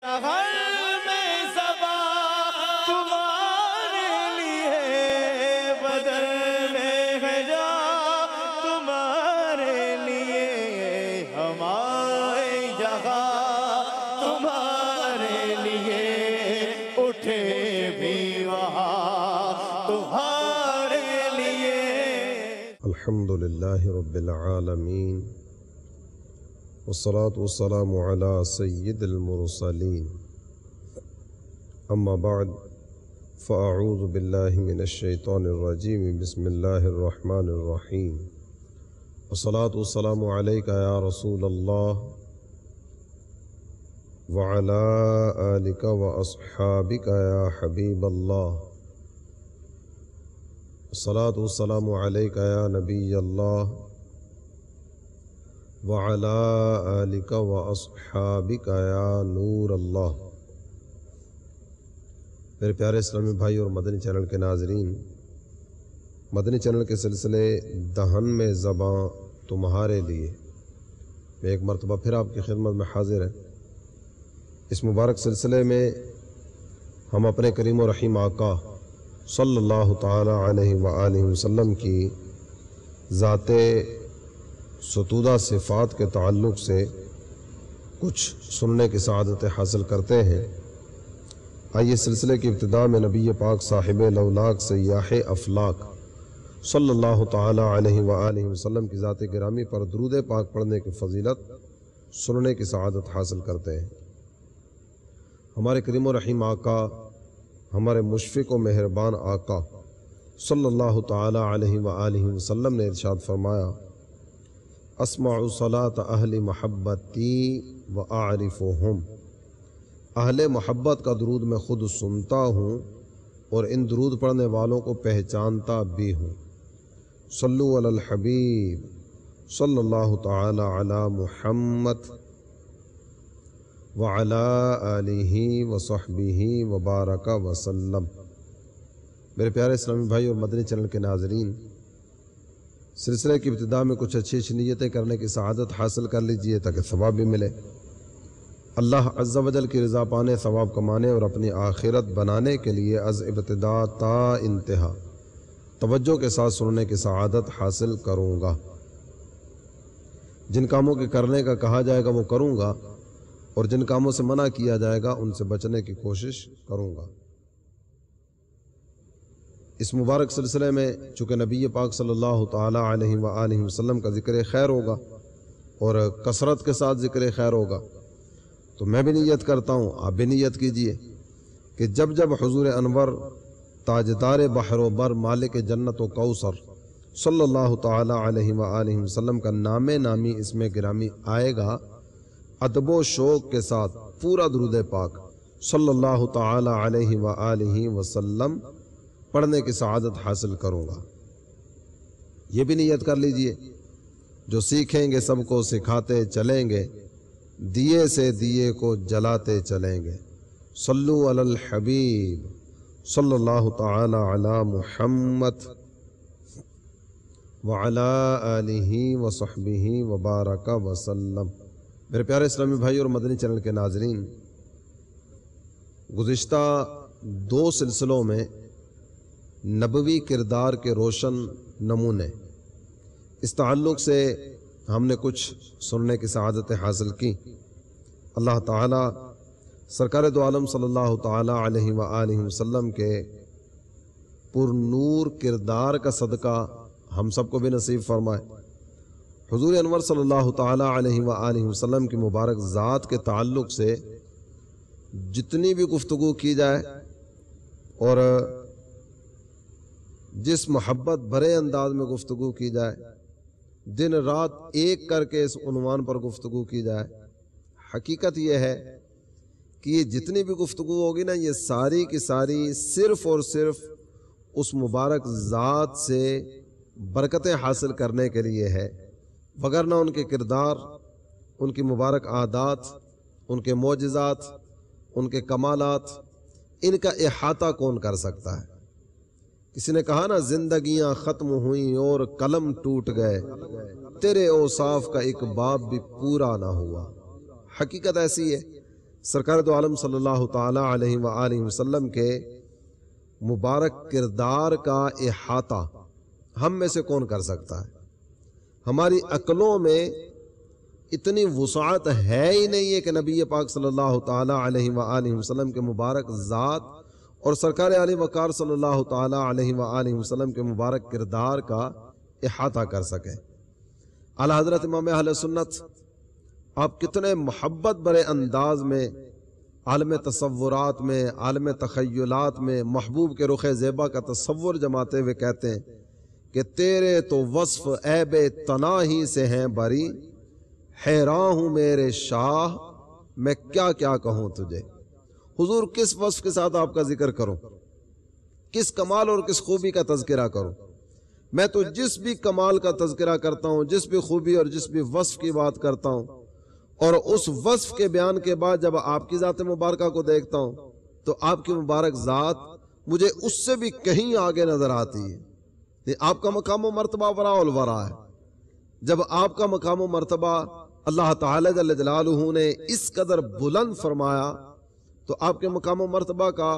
ہر میں زباں تمہارے لیے بدل میں ہے جا تمہارے لیے ہمارے جہاں تمہارے لیے اٹھے بھی وہاں تمہارے لیے. الحمدللہ رب العالمین والصلاة والسلام على سید المرسلین اما بعد فاعوذ باللہ من الشیطان الرجیم بسم اللہ الرحمن الرحیم والصلاة والسلام علیک یا رسول اللہ وعلى آلک واصحابک یا حبیب اللہ والصلاة والسلام علیک یا نبی اللہ وعلى آلک واصحابک یا نور اللہ. میرے پیارے اسلامی بھائی اور مدنی چینل کے ناظرین، مدنی چینل کے سلسلے دہن میں زباں تمہارے لیے میں ایک مرتبہ پھر آپ کی خدمت میں حاضر ہے. اس مبارک سلسلے میں ہم اپنے کریم و رحیم آقا صلی اللہ تعالی علیہ وآلہ وسلم کی ذات ستودہ صفات کے تعلق سے کچھ سننے کی سعادت حاصل کرتے ہیں. آئیے سلسلے کی ابتدا میں نبی پاک صاحب لولاک سیاح افلاک صلی اللہ تعالی علیہ وآلہ وسلم کی ذات گرامی پر درود پاک پڑھنے کی فضیلت سننے کی سعادت حاصل کرتے ہیں. ہمارے کریم و رحیم آقا، ہمارے مشفق و مہربان آقا صلی اللہ تعالی علیہ وآلہ وسلم نے ارشاد فرمایا: اسمع صلاۃ اہل محبتی واعرفهم. اہل محبت کا درود میں خود سنتا ہوں اور ان درود پڑھنے والوں کو پہچانتا بھی ہوں. صلو علی الحبیب صلی اللہ تعالی علی محمد وعلی آلہ وصحبہ وبارک وسلم. میرے پیارے اسلامی بھائی اور مدنی چینل کے ناظرین، سلسلے کی ابتدا میں کچھ اچھی نیتیں کرنے کی سعادت حاصل کر لیجئے تاکہ ثواب بھی ملے. اللہ عز و جل کی رضا پانے، ثواب کمانے اور اپنی آخرت بنانے کے لیے از ابتدا تا انتہا توجہ کے ساتھ سننے کی سعادت حاصل کروں گا. جن کاموں کے کرنے کا کہا جائے گا وہ کروں گا، اور جن کاموں سے منع کیا جائے گا ان سے بچنے کی کوشش کروں گا. اس مبارک سلسلے میں چونکہ نبی پاک صلی اللہ تعالی علیہ وآلہ وسلم کا ذکر خیر ہوگا اور کثرت کے ساتھ ذکر خیر ہوگا، تو میں بھی نیت کرتا ہوں، آپ بھی نیت کیجئے کہ جب جب حضور انور تاجدار بحر و بر مالک جنت و کوثر صلی اللہ تعالی علیہ وآلہ وسلم کا نام نامی اس میں گرامی آئے گا، ادب و شوق کے ساتھ پورا درود پاک صلی اللہ تعالی علیہ وآلہ وسلم پڑھنے کی سعادت حاصل کروں گا. یہ بھی نیت کر لیجئے، جو سیکھیں گے سب کو سکھاتے چلیں گے، دیے سے دیے کو جلاتے چلیں گے. صلو علی الحبیب صلی اللہ تعالی علی محمد وعلی آلہ وصحبہ وبارک وسلم. میرے پیارے اسلامی بھائی اور مدنی چینل کے ناظرین، گزشتہ 2 سلسلوں میں نبوی کردار کے روشن نمونے، اس تعلق سے ہم نے کچھ سننے کی سعادتیں حاصل کی. اللہ تعالی سرکار دو عالم صلی اللہ تعالی علیہ وآلہ وسلم کے پر نور کردار کا صدقہ ہم سب کو بھی نصیب فرمائے. حضور انور صلی اللہ تعالی علیہ وآلہ وسلم کی مبارک ذات کے تعلق سے جتنی بھی گفتگو کی جائے اور جس محبت بھرے انداز میں گفتگو کی جائے، دن رات ایک کر کے اس عنوان پر گفتگو کی جائے، حقیقت یہ ہے کہ یہ جتنی بھی گفتگو ہوگی نا، یہ ساری کی ساری صرف اور صرف اس مبارک ذات سے برکتیں حاصل کرنے کے لیے ہے، وگرنہ ان کے کردار، ان کی مبارک عادات، ان کے معجزات، ان کے کمالات، ان کا احاطہ کون کر سکتا ہے. کسی نے کہا نا، زندگیاں ختم ہوئیں اور قلم ٹوٹ گئے، تیرے اوصاف کا ایک باب بھی پورا نہ ہوا. حقیقت ایسی ہے سرکار دو عالم صلی اللہ تعالی علیہ وآلہ وسلم کے مبارک کردار کا احاطہ ہم میں سے کون کر سکتا ہے؟ ہماری عقلوں میں اتنی وسعت ہے ہی نہیں ہے کہ نبی پاک صلی اللہ تعالی علیہ وآلہ وسلم کے مبارک ذات اور سرکار علی وقار صلی اللہ تعالی علیہ وآلہ وسلم کے مبارک کردار کا احاطہ کر سکے۔ اعلیٰ حضرت امام اہل سنت آپ کتنے محبت برے انداز میں عالم تصورات میں، عالم تخیلات میں محبوب کے رخ زیبا کا تصور جماتے ہوئے کہتے ہیں کہ تیرے تو وصف عیب تنا ہی سے ہیں بری، حیراں ہوں میرے شاہ میں کیا کیا کہوں تجھے۔ حضور کس وصف کے ساتھ آپ کا ذکر کروں، کس کمال اور کس خوبی کا تذکرہ کروں؟ میں تو جس بھی کمال کا تذکرہ کرتا ہوں، جس بھی خوبی اور جس بھی وصف کی بات کرتا ہوں، اور اس وصف کے بیان کے بعد جب آپ کی ذات مبارکہ کو دیکھتا ہوں تو آپ کی مبارک ذات مجھے اس سے بھی کہیں آگے نظر آتی ہے۔ آپ کا مقام و مرتبہ وراء الورا ہے۔ جب آپ کا مقام و مرتبہ اللہ تعالی جل جلالہ نے اس قدر بلند فرمایا تو آپ کے مقام و مرتبہ کا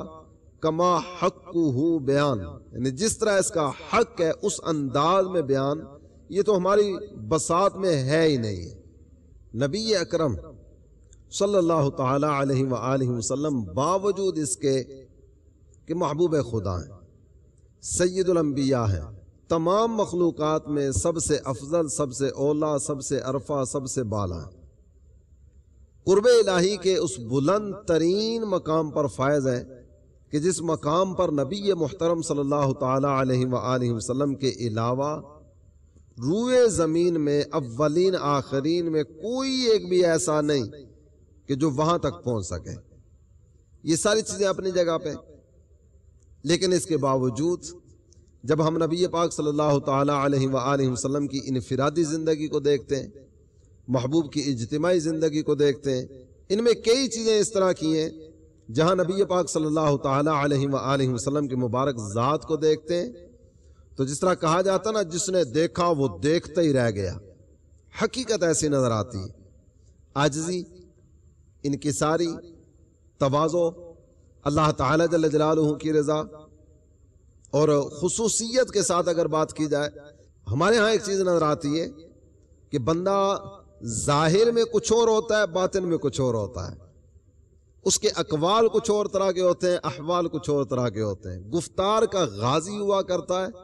کما حقہ بیان، یعنی جس طرح اس کا حق ہے اس انداز میں بیان، یہ تو ہماری بساط میں ہے ہی نہیں۔ نبی اکرم صلی اللہ تعالی علیہ وآلہ وسلم باوجود اس کے کہ محبوب خدا ہیں، سید الانبیاء ہیں، تمام مخلوقات میں سب سے افضل، سب سے اولا، سب سے عرفہ، سب سے بالا ہیں، قرب الہی کے اس بلند ترین مقام پر فائز ہیں کہ جس مقام پر نبی محترم صلی اللہ تعالی علیہ وآلہ وسلم کے علاوہ روئے زمین میں اولین آخرین میں کوئی ایک بھی ایسا نہیں کہ جو وہاں تک پہنچ سکے۔ یہ ساری چیزیں اپنی جگہ پہ، لیکن اس کے باوجود جب ہم نبی پاک صلی اللہ تعالی علیہ وآلہ وسلم کی انفرادی زندگی کو دیکھتے ہیں، محبوب کی اجتماعی زندگی کو دیکھتے ہیں، ان میں کئی چیزیں اس طرح کی ہیں جہاں نبی پاک صلی اللہ تعالی علیہ وآلہ وسلم کی مبارک ذات کو دیکھتے ہیں تو جس طرح کہا جاتا نا، جس نے دیکھا وہ دیکھتا ہی رہ گیا، حقیقت ایسی نظر آتی ہے۔ عاجزی، انکساری، تواضع، اللہ تعالی جل جلالہ کی رضا اور خصوصیت کے ساتھ اگر بات کی جائے، ہمارے ہاں ایک چیز نظر آتی ہے کہ بندہ ظاہر میں کچھ اور ہوتا ہے، باطن میں کچھ اور ہوتا ہے، اس کے اقوال کچھ اور طرح کے ہوتے ہیں، احوال کچھ اور طرح کے ہوتے ہیں، گفتار کا غازی ہوا کرتا ہے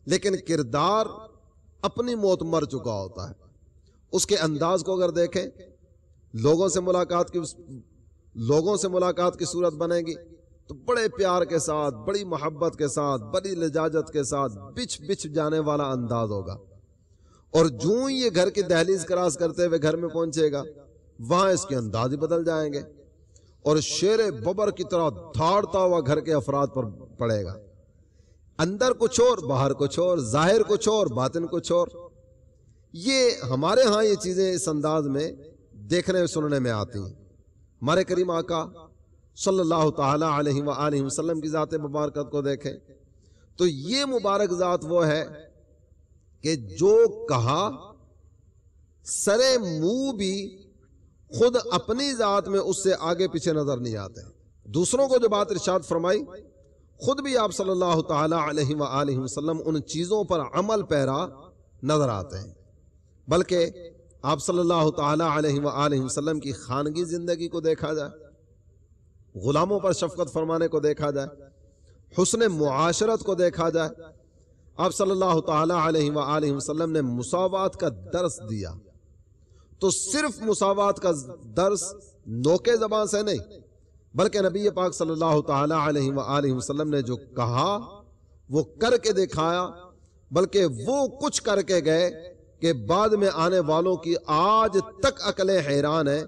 لیکن کردار اپنی موت مر چکا ہوتا ہے۔ اس کے انداز کو اگر دیکھیں، لوگوں سے ملاقات کی صورت بنے گی تو بڑے پیار کے ساتھ، بڑی محبت کے ساتھ، بڑی لجاجت کے ساتھ بچ جانے والا انداز ہوگا، اور جوں ہی یہ گھر کی دہلیز کراس کرتے ہوئے گھر میں پہنچے گا وہاں اس کے انداز ہی بدل جائیں گے اور شیر ببر کی طرح دھاڑتا ہوا گھر کے افراد پر پڑے گا۔ اندر کچھ اور، باہر کچھ اور، ظاہر کچھ اور، باطن کچھ اور۔ یہ ہمارے ہاں یہ چیزیں اس انداز میں دیکھنے سننے میں آتی ہیں۔ ہمارے کریم آقا صلی اللہ تعالی علیہ وآلہ وسلم کی ذات مبارکت کو دیکھیں تو یہ مبارک ذات وہ ہے کہ جو کہا سرے منہ بھی خود اپنی ذات میں اس سے آگے پیچھے نظر نہیں آتے، دوسروں کو جو بات ارشاد فرمائی خود بھی آپ صلی اللہ تعالی علیہ وآلہ وسلم ان چیزوں پر عمل پیرا نظر آتے ہیں۔ بلکہ آپ صلی اللہ تعالی علیہ وآلہ وسلم کی خانگی زندگی کو دیکھا جائے، غلاموں پر شفقت فرمانے کو دیکھا جائے، حسن معاشرت کو دیکھا جائے، آپ صلی اللہ تعالی علیہ وآلہ وسلم نے مساوات کا درس دیا، تو صرف مساوات کا درس نوکے زبان سے نہیں بلکہ نبی پاک صلی اللہ تعالی علیہ وآلہ وسلم نے جو کہا وہ کر کے دکھایا، بلکہ وہ کچھ کر کے گئے کہ بعد میں آنے والوں کی آج تک عقلیں حیران ہیں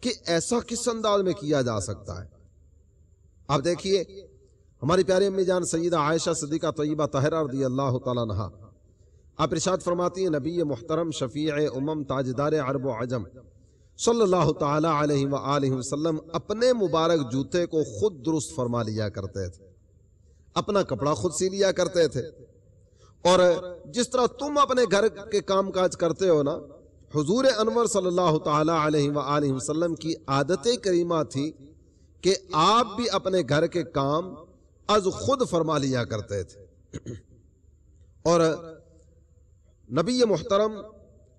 کہ ایسا کس انداز میں کیا جا سکتا ہے۔ آپ دیکھیے ہماری پیاری امی جان سیدہ عائشہ صدیقہ طیبہ طاہرہ رضی اللہ تعالیٰ عنہا، آپ ارشاد فرماتی ہیں نبی محترم شفیع امم تاجدار عرب و عجم صلی اللہ تعالی علیہ وآلہ وسلم اپنے مبارک جوتے کو خود درست فرما لیا کرتے تھے، اپنا کپڑا خود سی لیا کرتے تھے، اور جس طرح تم اپنے گھر کے کام کاج کرتے ہو نا حضور انور صلی اللہ تعالی علیہ وآلہ وسلم کی عادت کریمہ تھی کہ آپ بھی اپنے گھر کے کام از خود فرما لیا کرتے تھے، اور نبی محترم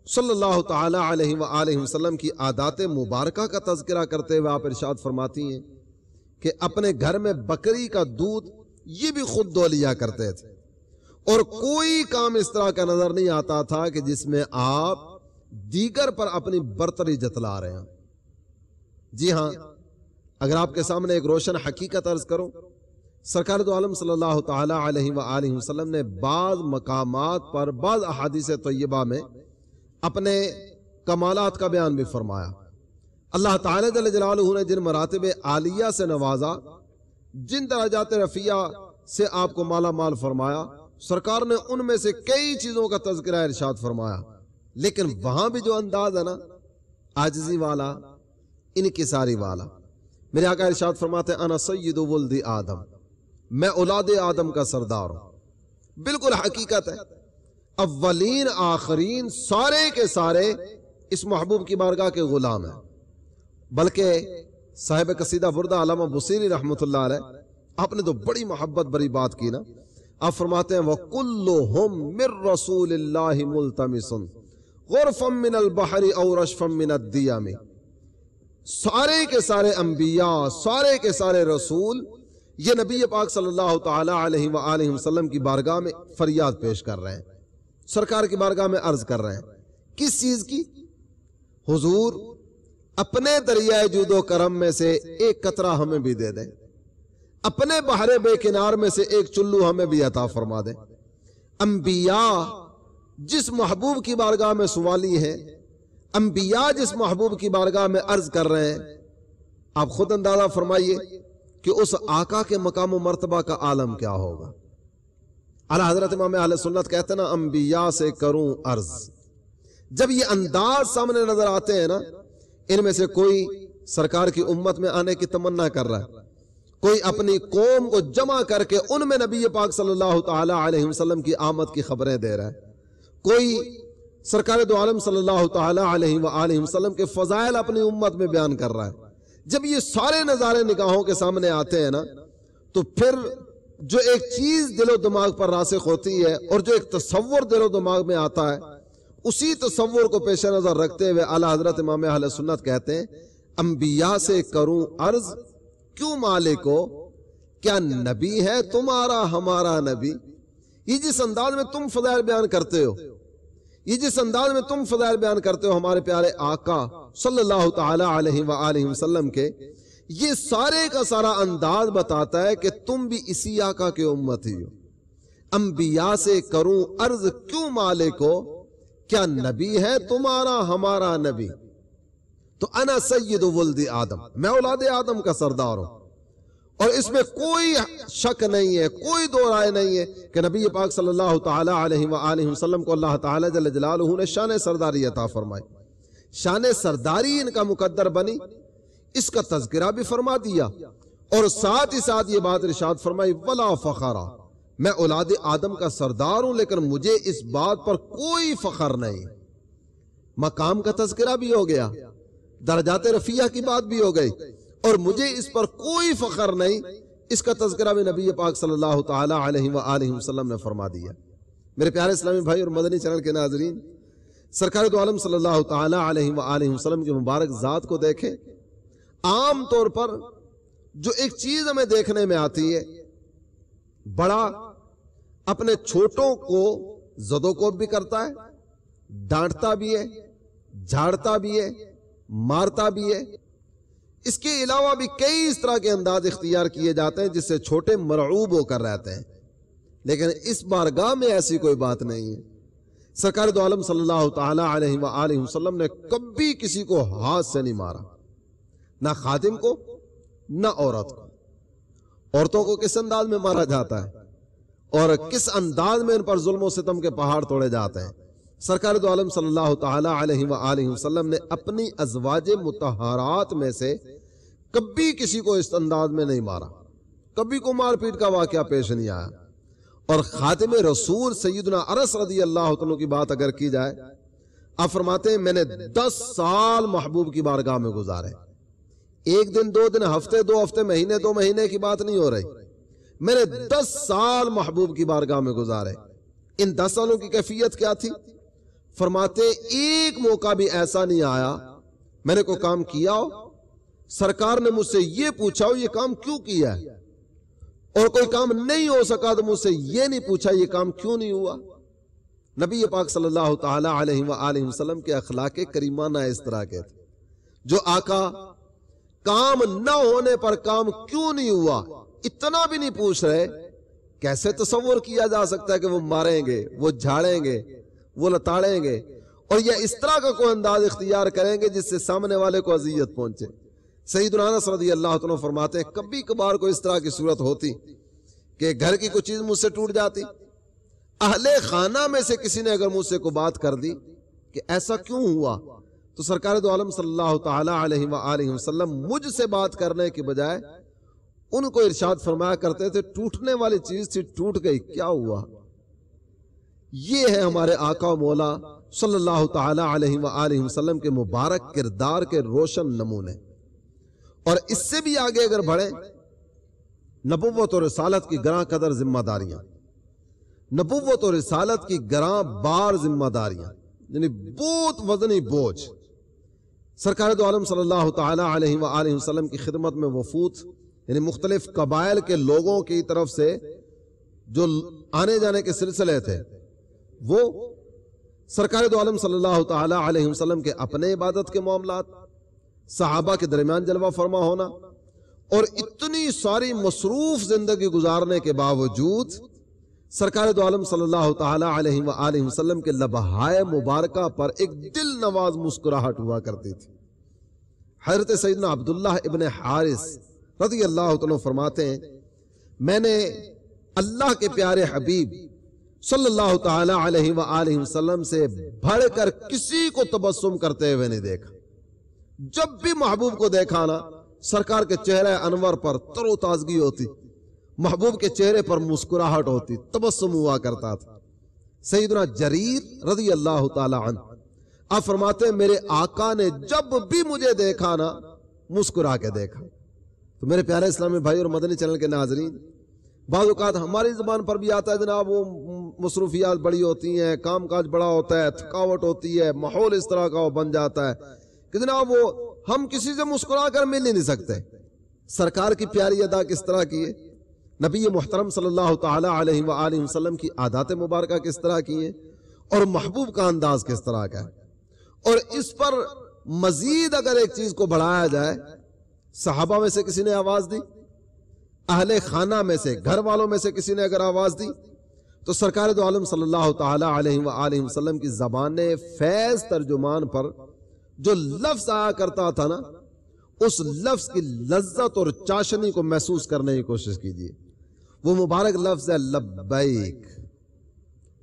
صلی اللہ تعالی علیہ وآلہ وسلم کی عادات مبارکہ کا تذکرہ کرتے ہوئے آپ ارشاد فرماتی ہیں کہ اپنے گھر میں بکری کا دودھ یہ بھی خود دو لیا کرتے تھے، اور کوئی کام اس طرح کا نظر نہیں آتا تھا کہ جس میں آپ دیگر پر اپنی برتری جتلا رہے ہیں۔ جی ہاں، اگر آپ کے سامنے ایک روشن حقیقت عرض کروں، سرکار دو عالم صلی اللہ تعالی علیہ وآلہ وسلم نے بعض مقامات پر بعض احادیث طیبہ میں اپنے کمالات کا بیان بھی فرمایا۔ اللہ تعالی جل جلالہ نے جن مراتب عالیہ سے نوازا، جن درجات رفیع سے آپ کو مالا مال فرمایا، سرکار نے ان میں سے کئی چیزوں کا تذکرہ ارشاد فرمایا، لیکن وہاں بھی جو انداز ہے نا، عاجزی والا، انکساری والا۔ میرے آقا ارشاد فرماتے ہیں انا سید ولد آدم، میں اولاد آدم کا سردار ہوں۔ بالکل حقیقت ہے، اولین آخرین سارے کے سارے اس محبوب کی بارگاہ کے غلام ہیں۔ بلکہ صاحب قصیدہ بردہ علامہ بصیری رحمۃ اللہ علیہ، آپ نے تو بڑی محبت بری بات کی نا۔ آپ فرماتے ہیں وَكُلُّهُمْ مِن رَّسُولِ اللَّهِ مُلْتَمِسٌ غُرْفًا مِّنَ الْبَحْرِ أَوْ رَشْفًا مِّنَ الدِّيَامِ، سارے کے سارے انبیاء، سارے کے سارے رسول یہ نبی پاک صلی اللہ تعالی علیہ وآلہ وسلم کی بارگاہ میں فریاد پیش کر رہے ہیں، سرکار کی بارگاہ میں عرض کر رہے ہیں۔ کس چیز کی؟ حضور اپنے دریائے جود و کرم میں سے ایک قطرہ ہمیں بھی دے دیں، اپنے بحر بے کنار میں سے ایک چلو ہمیں بھی عطا فرما دیں۔ انبیاء جس محبوب کی بارگاہ میں سوالی ہیں، انبیاء جس محبوب کی بارگاہ میں عرض کر رہے ہیں، آپ خود اندازہ فرمائیے کہ اس آقا کے مقام و مرتبہ کا عالم کیا ہوگا۔ اعلیٰ حضرت امام اہل سنت کہتے ہیں نا، انبیاء سے کروں عرض۔ جب یہ انداز سامنے نظر آتے ہیں نا، ان میں سے کوئی سرکار کی امت میں آنے کی تمنا کر رہا ہے، کوئی اپنی قوم کو جمع کر کے ان میں نبی پاک صلی اللہ تعالی علیہ وسلم کی آمد کی خبریں دے رہا ہے، کوئی سرکار دو عالم صلی اللہ تعالی علیہ وآلہ وسلم کے فضائل اپنی امت میں بیان کر رہا ہے۔ جب یہ سارے نظارے نگاہوں کے سامنے آتے ہیں نا، تو پھر جو ایک چیز دل و دماغ پر راسخ ہوتی ہے اور جو ایک تصور دل و دماغ میں آتا ہے، اسی تصور کو پیش نظر رکھتے ہوئے اعلیٰ حضرت امام اہل سنت کہتے ہیں انبیاء سے کروں عرض کیوں مالکو، کیا نبی ہے تمہارا ہمارا نبی؟ یہ جس انداز میں تم فضائل بیان کرتے ہو، یہ جس انداز میں تم فضائل بیان کرتے ہو ہمارے پیارے آقا صلی اللہ تعالی علیہ وآلہ وسلم کے، یہ سارے کا سارا انداز بتاتا ہے کہ تم بھی اسی آقا کے امتی ہو۔ انبیاء سے کروں عرض کیوں مالکو، کیا نبی ہے تمہارا ہمارا نبی؟ تو انا سید ولد آدم، میں اولاد آدم کا سردار ہوں، اور اس میں کوئی شک نہیں ہے، کوئی دو رائے نہیں ہے کہ نبی پاک صلی اللہ تعالی علیہ وآلہ وسلم کو اللہ تعالی جل جلالہ نے شان سرداری عطا فرمائی، شان سرداری ان کا مقدر بنی، اس کا تذکرہ بھی فرما دیا، اور ساتھ ہی ساتھ یہ بات ارشاد فرمائی ولا فخرا، میں اولاد آدم کا سردار ہوں لیکن مجھے اس بات پر کوئی فخر نہیں۔ مقام کا تذکرہ بھی ہو گیا، درجات رفیع کی بات بھی ہو گئی، اور مجھے اس پر کوئی فخر نہیں، اس کا تذکرہ بھی نبی پاک صلی اللہ تعالی علیہ وآلہ وسلم نے فرما دیا۔ میرے پیارے اسلامی بھائی اور مدنی چینل کے ناظرین، سرکار دو عالم صلی اللہ تعالی علیہ وآلہ وسلم کی مبارک ذات کو دیکھیں۔ عام طور پر جو ایک چیز ہمیں دیکھنے میں آتی ہے، بڑا اپنے چھوٹوں کو زد و کوب بھی کرتا ہے، ڈانٹتا بھی ہے، جھاڑتا بھی ہے، مارتا بھی ہے۔ اس کے علاوہ بھی کئی اس طرح کے انداز اختیار کیے جاتے ہیں جس سے چھوٹے مرعوب ہو کر رہتے ہیں، لیکن اس بارگاہ میں ایسی کوئی بات نہیں ہے۔ سرکار دو عالم صلی اللہ تعالی علیہ وآلہ وسلم نے کبھی کسی کو ہاتھ سے نہیں مارا، نہ خادم کو نہ عورت کو۔ عورتوں کو کس انداز میں مارا جاتا ہے اور کس انداز میں ان پر ظلم و ستم کے پہاڑ توڑے جاتے ہیں۔ سرکار دو عالم صلی اللہ تعالی علیہ وآلہ وسلم نے اپنی ازواج مطہرات میں سے کبھی کسی کو اس انداز میں نہیں مارا، کبھی کو مار پیٹ کا واقعہ پیش نہیں آیا۔ اور خاتم رسول سیدنا انس رضی اللہ عنہ کی بات اگر کی جائے، آپ فرماتے ہیں میں نے 10 سال محبوب کی بارگاہ میں گزارے. ایک دن 2 دن ہفتے 2 ہفتے مہینے 2 مہینے کی بات نہیں ہو رہی. میں نے 10 سال محبوب کی بارگاہ میں گزارے. ان 10 سالوں کی کیفیت کیا تھی؟ فرماتے ایک موقع بھی ایسا نہیں آیا میں نے کوئی کام کیا ہو، سرکار نے مجھ سے یہ پوچھا ہو یہ کام کیوں کیا ہے، اور کوئی کام نہیں ہو سکا تو مجھ سے یہ نہیں پوچھا یہ کام کیوں نہیں ہوا. نبی پاک صلی اللہ تعالی علیہ وآلہ وسلم کے اخلاق کریمانہ اس طرح کے تھے. جو آقا کام نہ ہونے پر کام کیوں نہیں ہوا اتنا بھی نہیں پوچھ رہے. کیسے تصور کیا جا سکتا ہے کہ وہ ماریں گے، وہ جھاڑیں گے، وہ لتاڑیں گے، اور یہ اس طرح کا کوئی انداز اختیار کریں گے جس سے سامنے والے کو اذیت پہنچے. سیدنا انس رضی اللہ عنہ فرماتے ہیں کبھی کبھار کو اس طرح کی صورت ہوتی کہ گھر کی کوئی چیز مجھ سے ٹوٹ جاتی، اہل خانہ میں سے کسی نے اگر مجھ سے کوئی بات کر دی کہ ایسا کیوں ہوا، تو سرکار دو عالم صلی اللہ تعالی علیہ وآلہ وسلم مجھ سے بات کرنے کی بجائے ان کو ارشاد فرمایا کرتے تھے ٹوٹنے والی چیز تھی ٹوٹ گئی کیا ہوا. یہ ہے ہمارے آقا و مولا صلی اللہ تعالی علیہ وآلہ وسلم کے مبارک کردار کے روشن نمونے. اور اس سے بھی آگے اگر بڑھیں، نبوت اور رسالت کی گراں قدر ذمہ داریاں، نبوت اور رسالت کی گراں بار ذمہ داریاں، یعنی بہت وزنی بوجھ. سرکار دو عالم صلی اللہ تعالی علیہ وآلہ وسلم کی خدمت میں وفود، یعنی مختلف قبائل کے لوگوں کی طرف سے جو آنے جانے کے سلسلے تھے، وہ سرکار دو عالم صلی اللہ تعالی علیہ وسلم کے اپنے عبادت کے معاملات، صحابہ کے درمیان جلوہ فرما ہونا، اور اتنی ساری مصروف زندگی گزارنے کے باوجود سرکار دو عالم صلی اللہ تعالی علیہ وآلہ وسلم کے لبہائے مبارکہ پر ایک دل نواز مسکراہٹ ہوا کرتی تھی. حضرت سیدنا عبداللہ ابن حارث رضی اللہ عنہ فرماتے ہیں میں نے اللہ کے پیارے حبیب صلی اللہ تعالی علیہ وآلہ وسلم سے بڑھ کر کسی کو تبسم کرتے ہوئے نہیں دیکھا. جب بھی محبوب کو دیکھا نا سرکار کے چہرے انور پر تر و تازگی ہوتی، محبوب کے چہرے پر مسکراہٹ ہوتی، تبسم ہوا کرتا تھا. سیدنا جریر رضی اللہ تعالی عنہ آپ فرماتے ہیں میرے آقا نے جب بھی مجھے دیکھا نا مسکرا کے دیکھا. تو میرے پیارے اسلامی بھائی اور مدنی چینل کے ناظرین، بعض اوقات ہماری زبان پر بھی آتا ہے جناب وہ مصروفیات بڑی ہوتی ہیں، کام کاج بڑا ہوتا ہے، تھکاوٹ ہوتی ہے، ماحول اس طرح کا بن جاتا ہے کہ جناب وہ ہم کسی سے مسکرا کر مل ہی نہیں سکتے. سرکار کی پیاری ادا کس طرح کی ہے، نبی محترم صلی اللہ تعالی علیہ وآلہ وسلم کی عادات مبارکہ کس طرح کی ہیں، اور محبوب کا انداز کس طرح کا ہے. اور اس پر مزید اگر ایک چیز کو بڑھایا جائے، صحابہ میں سے کسی نے آواز دی، اہل خانہ میں سے گھر والوں میں سے کسی نے اگر آواز دی، تو سرکار دو عالم صلی اللہ تعالی علیہ وآلہ وسلم کی زبان فیض ترجمان پر جو لفظ آیا کرتا تھا نا، اس لفظ کی لذت اور چاشنی کو محسوس کرنے کی کوشش کیجیے. وہ مبارک لفظ ہے لبیک.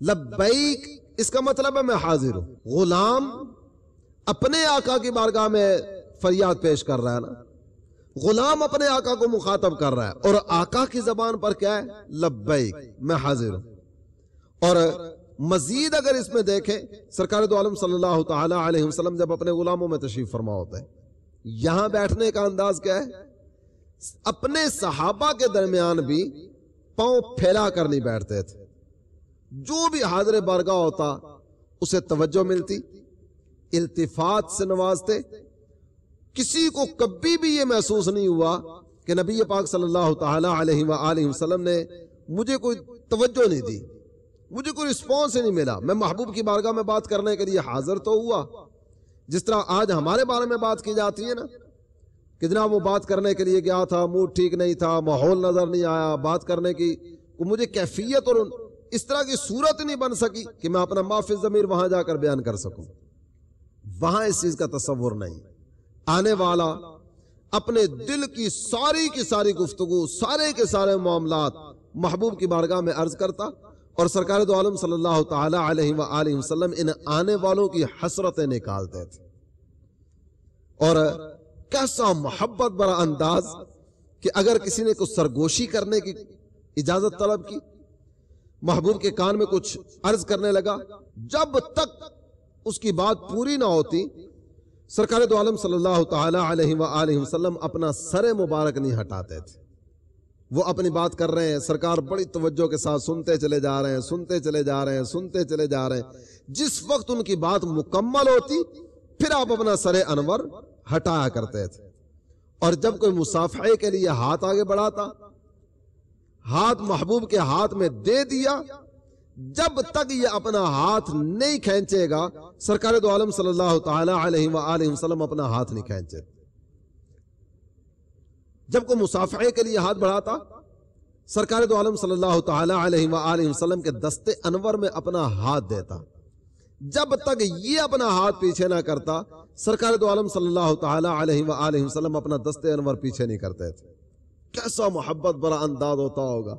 لبیک اس کا مطلب ہے میں حاضر ہوں. غلام اپنے آقا کی بارگاہ میں فریاد پیش کر رہا ہے نا، غلام اپنے آقا کو مخاطب کر رہا ہے، اور آقا کی زبان پر کیا ہے؟ لبیک، میں حاضر ہوں. اور مزید اگر اس میں دیکھیں، سرکار دو عالم صلی اللہ تعالی علیہ وسلم جب اپنے غلاموں میں تشریف فرما ہوتے ہیں، یہاں بیٹھنے کا انداز کیا ہے؟ اپنے صحابہ کے درمیان بھی پاؤں پھیلا کر نہیں بیٹھتے تھے. جو بھی حاضر بارگاہ ہوتا اسے توجہ ملتی، التفات سے نوازتے. کسی کو کبھی بھی یہ محسوس نہیں ہوا کہ نبی پاک صلی اللہ تعالی علیہ وآلہ وسلم نے مجھے کوئی توجہ نہیں دی، مجھے کوئی رسپانس ہی نہیں ملا. میں محبوب کی بارگاہ میں بات کرنے کے لیے حاضر تو ہوا، جس طرح آج ہمارے بارے میں بات کی جاتی ہے نا کہ جناب وہ بات کرنے کے لیے گیا تھا، موڈ ٹھیک نہیں تھا، ماحول نظر نہیں آیا، بات کرنے کی مجھے کیفیت اور اس طرح کی صورت نہیں بن سکی کہ میں اپنا ما فی الضمیر وہاں جا کر بیان کر سکوں. وہاں اس چیز کا تصور نہیں. آنے والا اپنے دل کی ساری گفتگو، سارے کے سارے معاملات محبوب کی بارگاہ میں عرض کرتا، اور سرکار دو عالم صلی اللہ تعالی علیہ وآلہ وسلم ان آنے والوں کی حسرتیں نکالتے تھے. اور کیسا محبت برا انداز کہ اگر کسی نے کچھ سرگوشی کرنے کی اجازت طلب کی، محبوب کے کان میں کچھ عرض کرنے لگا، جب تک اس کی بات پوری نہ ہوتی، سرکار دو عالم صلی اللہ تعالی علیہ وآلہ وسلم اپنا سر مبارک نہیں ہٹاتے تھے۔ وہ اپنی بات کر رہے ہیں، سرکار بڑی توجہ کے ساتھ سنتے چلے جا رہے ہیں، سنتے چلے جا رہے ہیں، سنتے چلے جا رہے ہیں۔ جس وقت ان کی بات مکمل ہوتی پھر آپ اپنا سر انور ہٹایا کرتے تھے۔ اور جب کوئی مصافحے کے لیے ہاتھ آگے بڑھاتا، ہاتھ محبوب کے ہاتھ میں دے دیا، جب تک یہ اپنا ہاتھ نہیں کھینچے گا سرکار دو عالم صلی اللہ تعالی علیہ وآلہ وسلم اپنا ہاتھ نہیں کھینچے۔ جب کوئی مصافحے کے لیے ہاتھ بڑھاتا، سرکار دو عالم صلی اللہ تعالی علیہ وآلہ وسلم کے دستے انور میں اپنا ہاتھ دیتا، جب تک یہ اپنا ہاتھ پیچھے نہ کرتا سرکار دو عالم صلی اللہ تعالی علیہ وآلہ وسلم اپنا دستے انور پیچھے نہیں کرتے تھے۔ کیسا محبت بڑا انداز ہوتا ہوگا،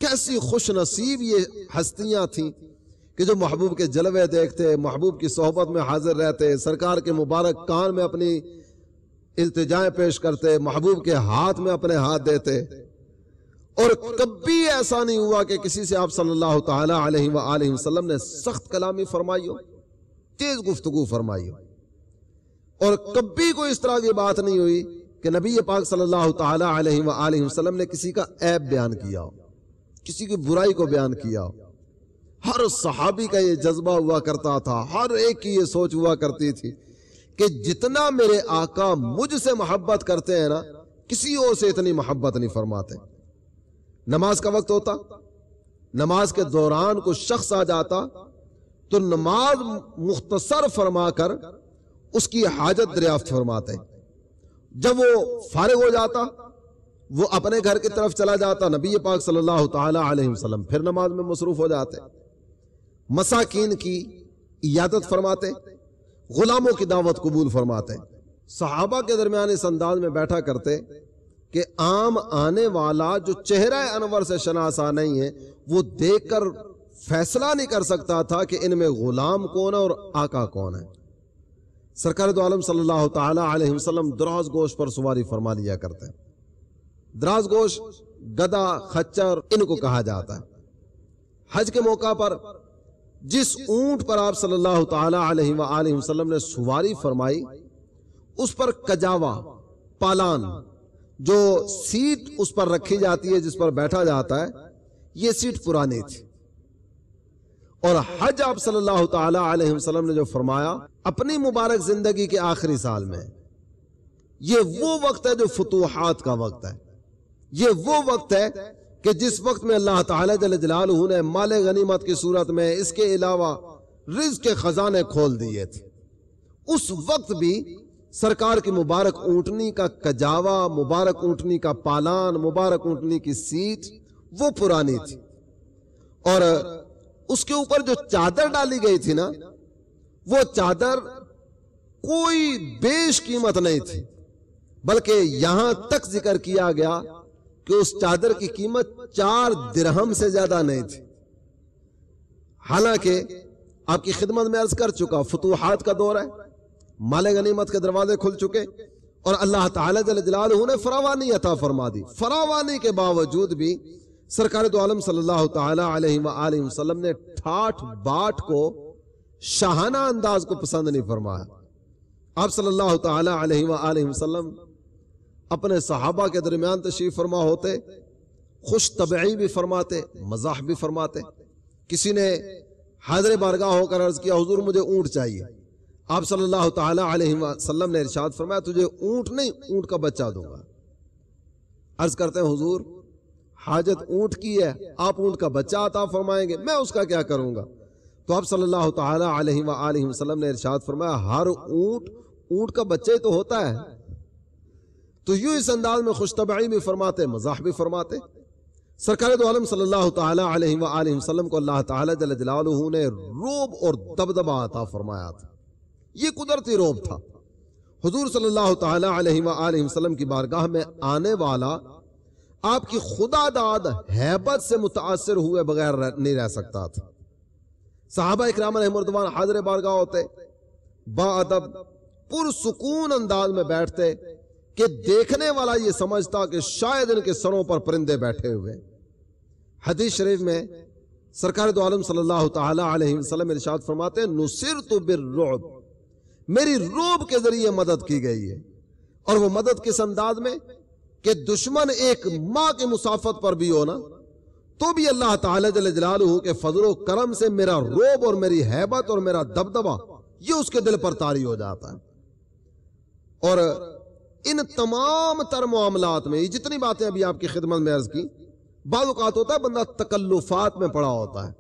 کیسی خوش نصیب یہ ہستیاں تھیں کہ جو محبوب کے جلوے دیکھتے، محبوب کی صحبت میں حاضر رہتے، سرکار کے مبارک کان میں اپنی التجائیں پیش کرتے، محبوب کے ہاتھ میں اپنے ہاتھ دیتے۔ اور کبھی ایسا نہیں ہوا کہ کسی سے آپ صلی اللہ تعالی علیہ وآلہ وسلم نے سخت کلامی فرمائی ہو، تیز گفتگو فرمائی ہو۔ اور کبھی کوئی اس طرح کی بات نہیں ہوئی کہ نبی پاک صلی اللہ تعالی علیہ وآلہ وسلم نے کسی کا عیب بیان کیا ہو، کسی کی برائی کو بیان کیا ہو۔ ہر صحابی کا یہ جذبہ ہوا کرتا تھا، ہر ایک کی یہ سوچ ہوا کرتی تھی کہ جتنا میرے آقا مجھ سے محبت کرتے ہیں نا، کسی اور سے اتنی محبت نہیں فرماتے۔ نماز کا وقت ہوتا، نماز کے دوران کوئی شخص آ جاتا تو نماز مختصر فرما کر اس کی حاجت دریافت فرماتے۔ جب وہ فارغ ہو جاتا وہ اپنے گھر کی طرف چلا جاتا، نبی پاک صلی اللہ تعالی علیہ وسلم پھر نماز میں مصروف ہو جاتے، مساکین کی عیادت فرماتے، غلاموں کی دعوت قبول فرماتے۔ صحابہ کے درمیان اس انداز میں بیٹھا کرتے کہ عام آنے والا جو چہرہ انور سے شناسا نہیں ہے وہ دیکھ کر فیصلہ نہیں کر سکتا تھا کہ ان میں غلام کون ہے اور آقا کون ہے۔ سرکار دو عالم صلی اللہ تعالی علیہ وسلم دراز گوش پر سواری فرما لیا کرتے۔ دراز گوش گدا، خچر ان کو کہا جاتا ہے۔ حج کے موقع پر جس اونٹ پر آپ صلی اللہ تعالی علیہ وآلہ وسلم نے سواری فرمائی اس پر کجاوا، پالان، جو سیٹ اس پر رکھی جاتی ہے جس پر بیٹھا جاتا ہے، یہ سیٹ پرانی تھی۔ اور حج آپ صلی اللہ تعالی علیہ وسلم نے جو فرمایا اپنی مبارک زندگی کے آخری سال میں، یہ وہ وقت ہے جو فتوحات کا وقت ہے۔ یہ وہ وقت ہے کہ جس وقت میں اللہ تعالی جل جلالہ نے مال غنیمت کی صورت میں اس کے علاوہ رزق کے خزانے کھول دیے تھے۔ اس وقت بھی سرکار کی مبارک اونٹنی کا کجاوا، مبارک اونٹنی کا پالان، مبارک اونٹنی کی سیٹ وہ پرانی تھی، اور اس کے اوپر جو چادر ڈالی گئی تھی نا، وہ چادر کوئی بیش قیمت نہیں تھی، بلکہ یہاں تک ذکر کیا گیا کہ اس چادر کی قیمت 4 درہم سے زیادہ نہیں تھی۔ حالانکہ آپ کی خدمت میں عرض کر چکا فتوحات کا دور ہے، مال غنیمت کے دروازے کھل چکے، اور اللہ تعالی جل جلالہ نے فراوانی عطا فرما دی۔ فراوانی کے باوجود بھی سرکار دو عالم صلی اللہ تعالی علیہ وآلہ وسلم نے ٹھاٹ باٹ کو، شاہانہ انداز کو پسند نہیں فرمایا۔ آپ صلی اللہ تعالی علیہ وآلہ وسلم اپنے صحابہ کے درمیان تشریف فرما ہوتے، خوش طبعی بھی فرماتے، مزاح بھی فرماتے۔ کسی نے حاضر بارگاہ ہو کر عرض کیا حضور مجھے اونٹ چاہیے، آپ صلی اللہ تعالی علیہ وسلم نے ارشاد فرمایا تجھے اونٹ نہیں، اونٹ کا بچہ دوں گا۔ عرض کرتے ہیں حضور حاجت اونٹ کی ہے، آپ اونٹ کا بچہ عطا فرمائیں گے، میں اس کا کیا کروں گا؟ تو آپ صلی اللہ تعالی علیہ وآلہ وسلم نے ارشاد فرمایا ہر اونٹ کا بچہ ہی تو ہوتا ہے۔ تو یوں اس انداز میں خوش طبعی بھی فرماتے، مزاح بھی فرماتے۔ سرکار دو عالم صلی اللہ تعالی علیہ وآلہ وسلم کو اللہ تعالی جل جلالہ نے روب اور دبدبہ عطا فرمایا تھا، یہ قدرتی روب تھا۔ حضور صلی اللہ تعالی علیہ وآلہ وسلم کی بارگاہ میں آنے والا آپ کی خدا داد ہیبت سے متاثر ہوئے بغیر نہیں رہ سکتا تھا۔ صحابہ اکرام علیہم رضوان حاضر بارگاہ ہوتے، با ادب پرسکون انداز میں بیٹھتے کہ دیکھنے والا یہ سمجھتا کہ شاید ان کے سروں پر پرندے بیٹھے ہوئے۔ حدیث شریف میں سرکار دو عالم صلی اللہ تعالی علیہ وسلم ارشاد فرماتے ہیں نصرت بالرعب، میری روب کے ذریعے مدد کی گئی ہے۔ اور وہ مدد کس انداز میں کہ دشمن ایک ماہ کی مسافت پر بھی ہونا تو بھی اللہ تعالی جل جلالہ کے فضل و کرم سے میرا روب اور میری ہیبت اور میرا دبدبہ یہ اس کے دل پر طاری ہو جاتا ہے۔ اور ان تمام تر معاملات میں یہ جتنی باتیں ابھی آپ کی خدمت میں عرض کی، بعض اوقات ہوتا ہے بندہ تکلفات میں پڑا ہوتا ہے،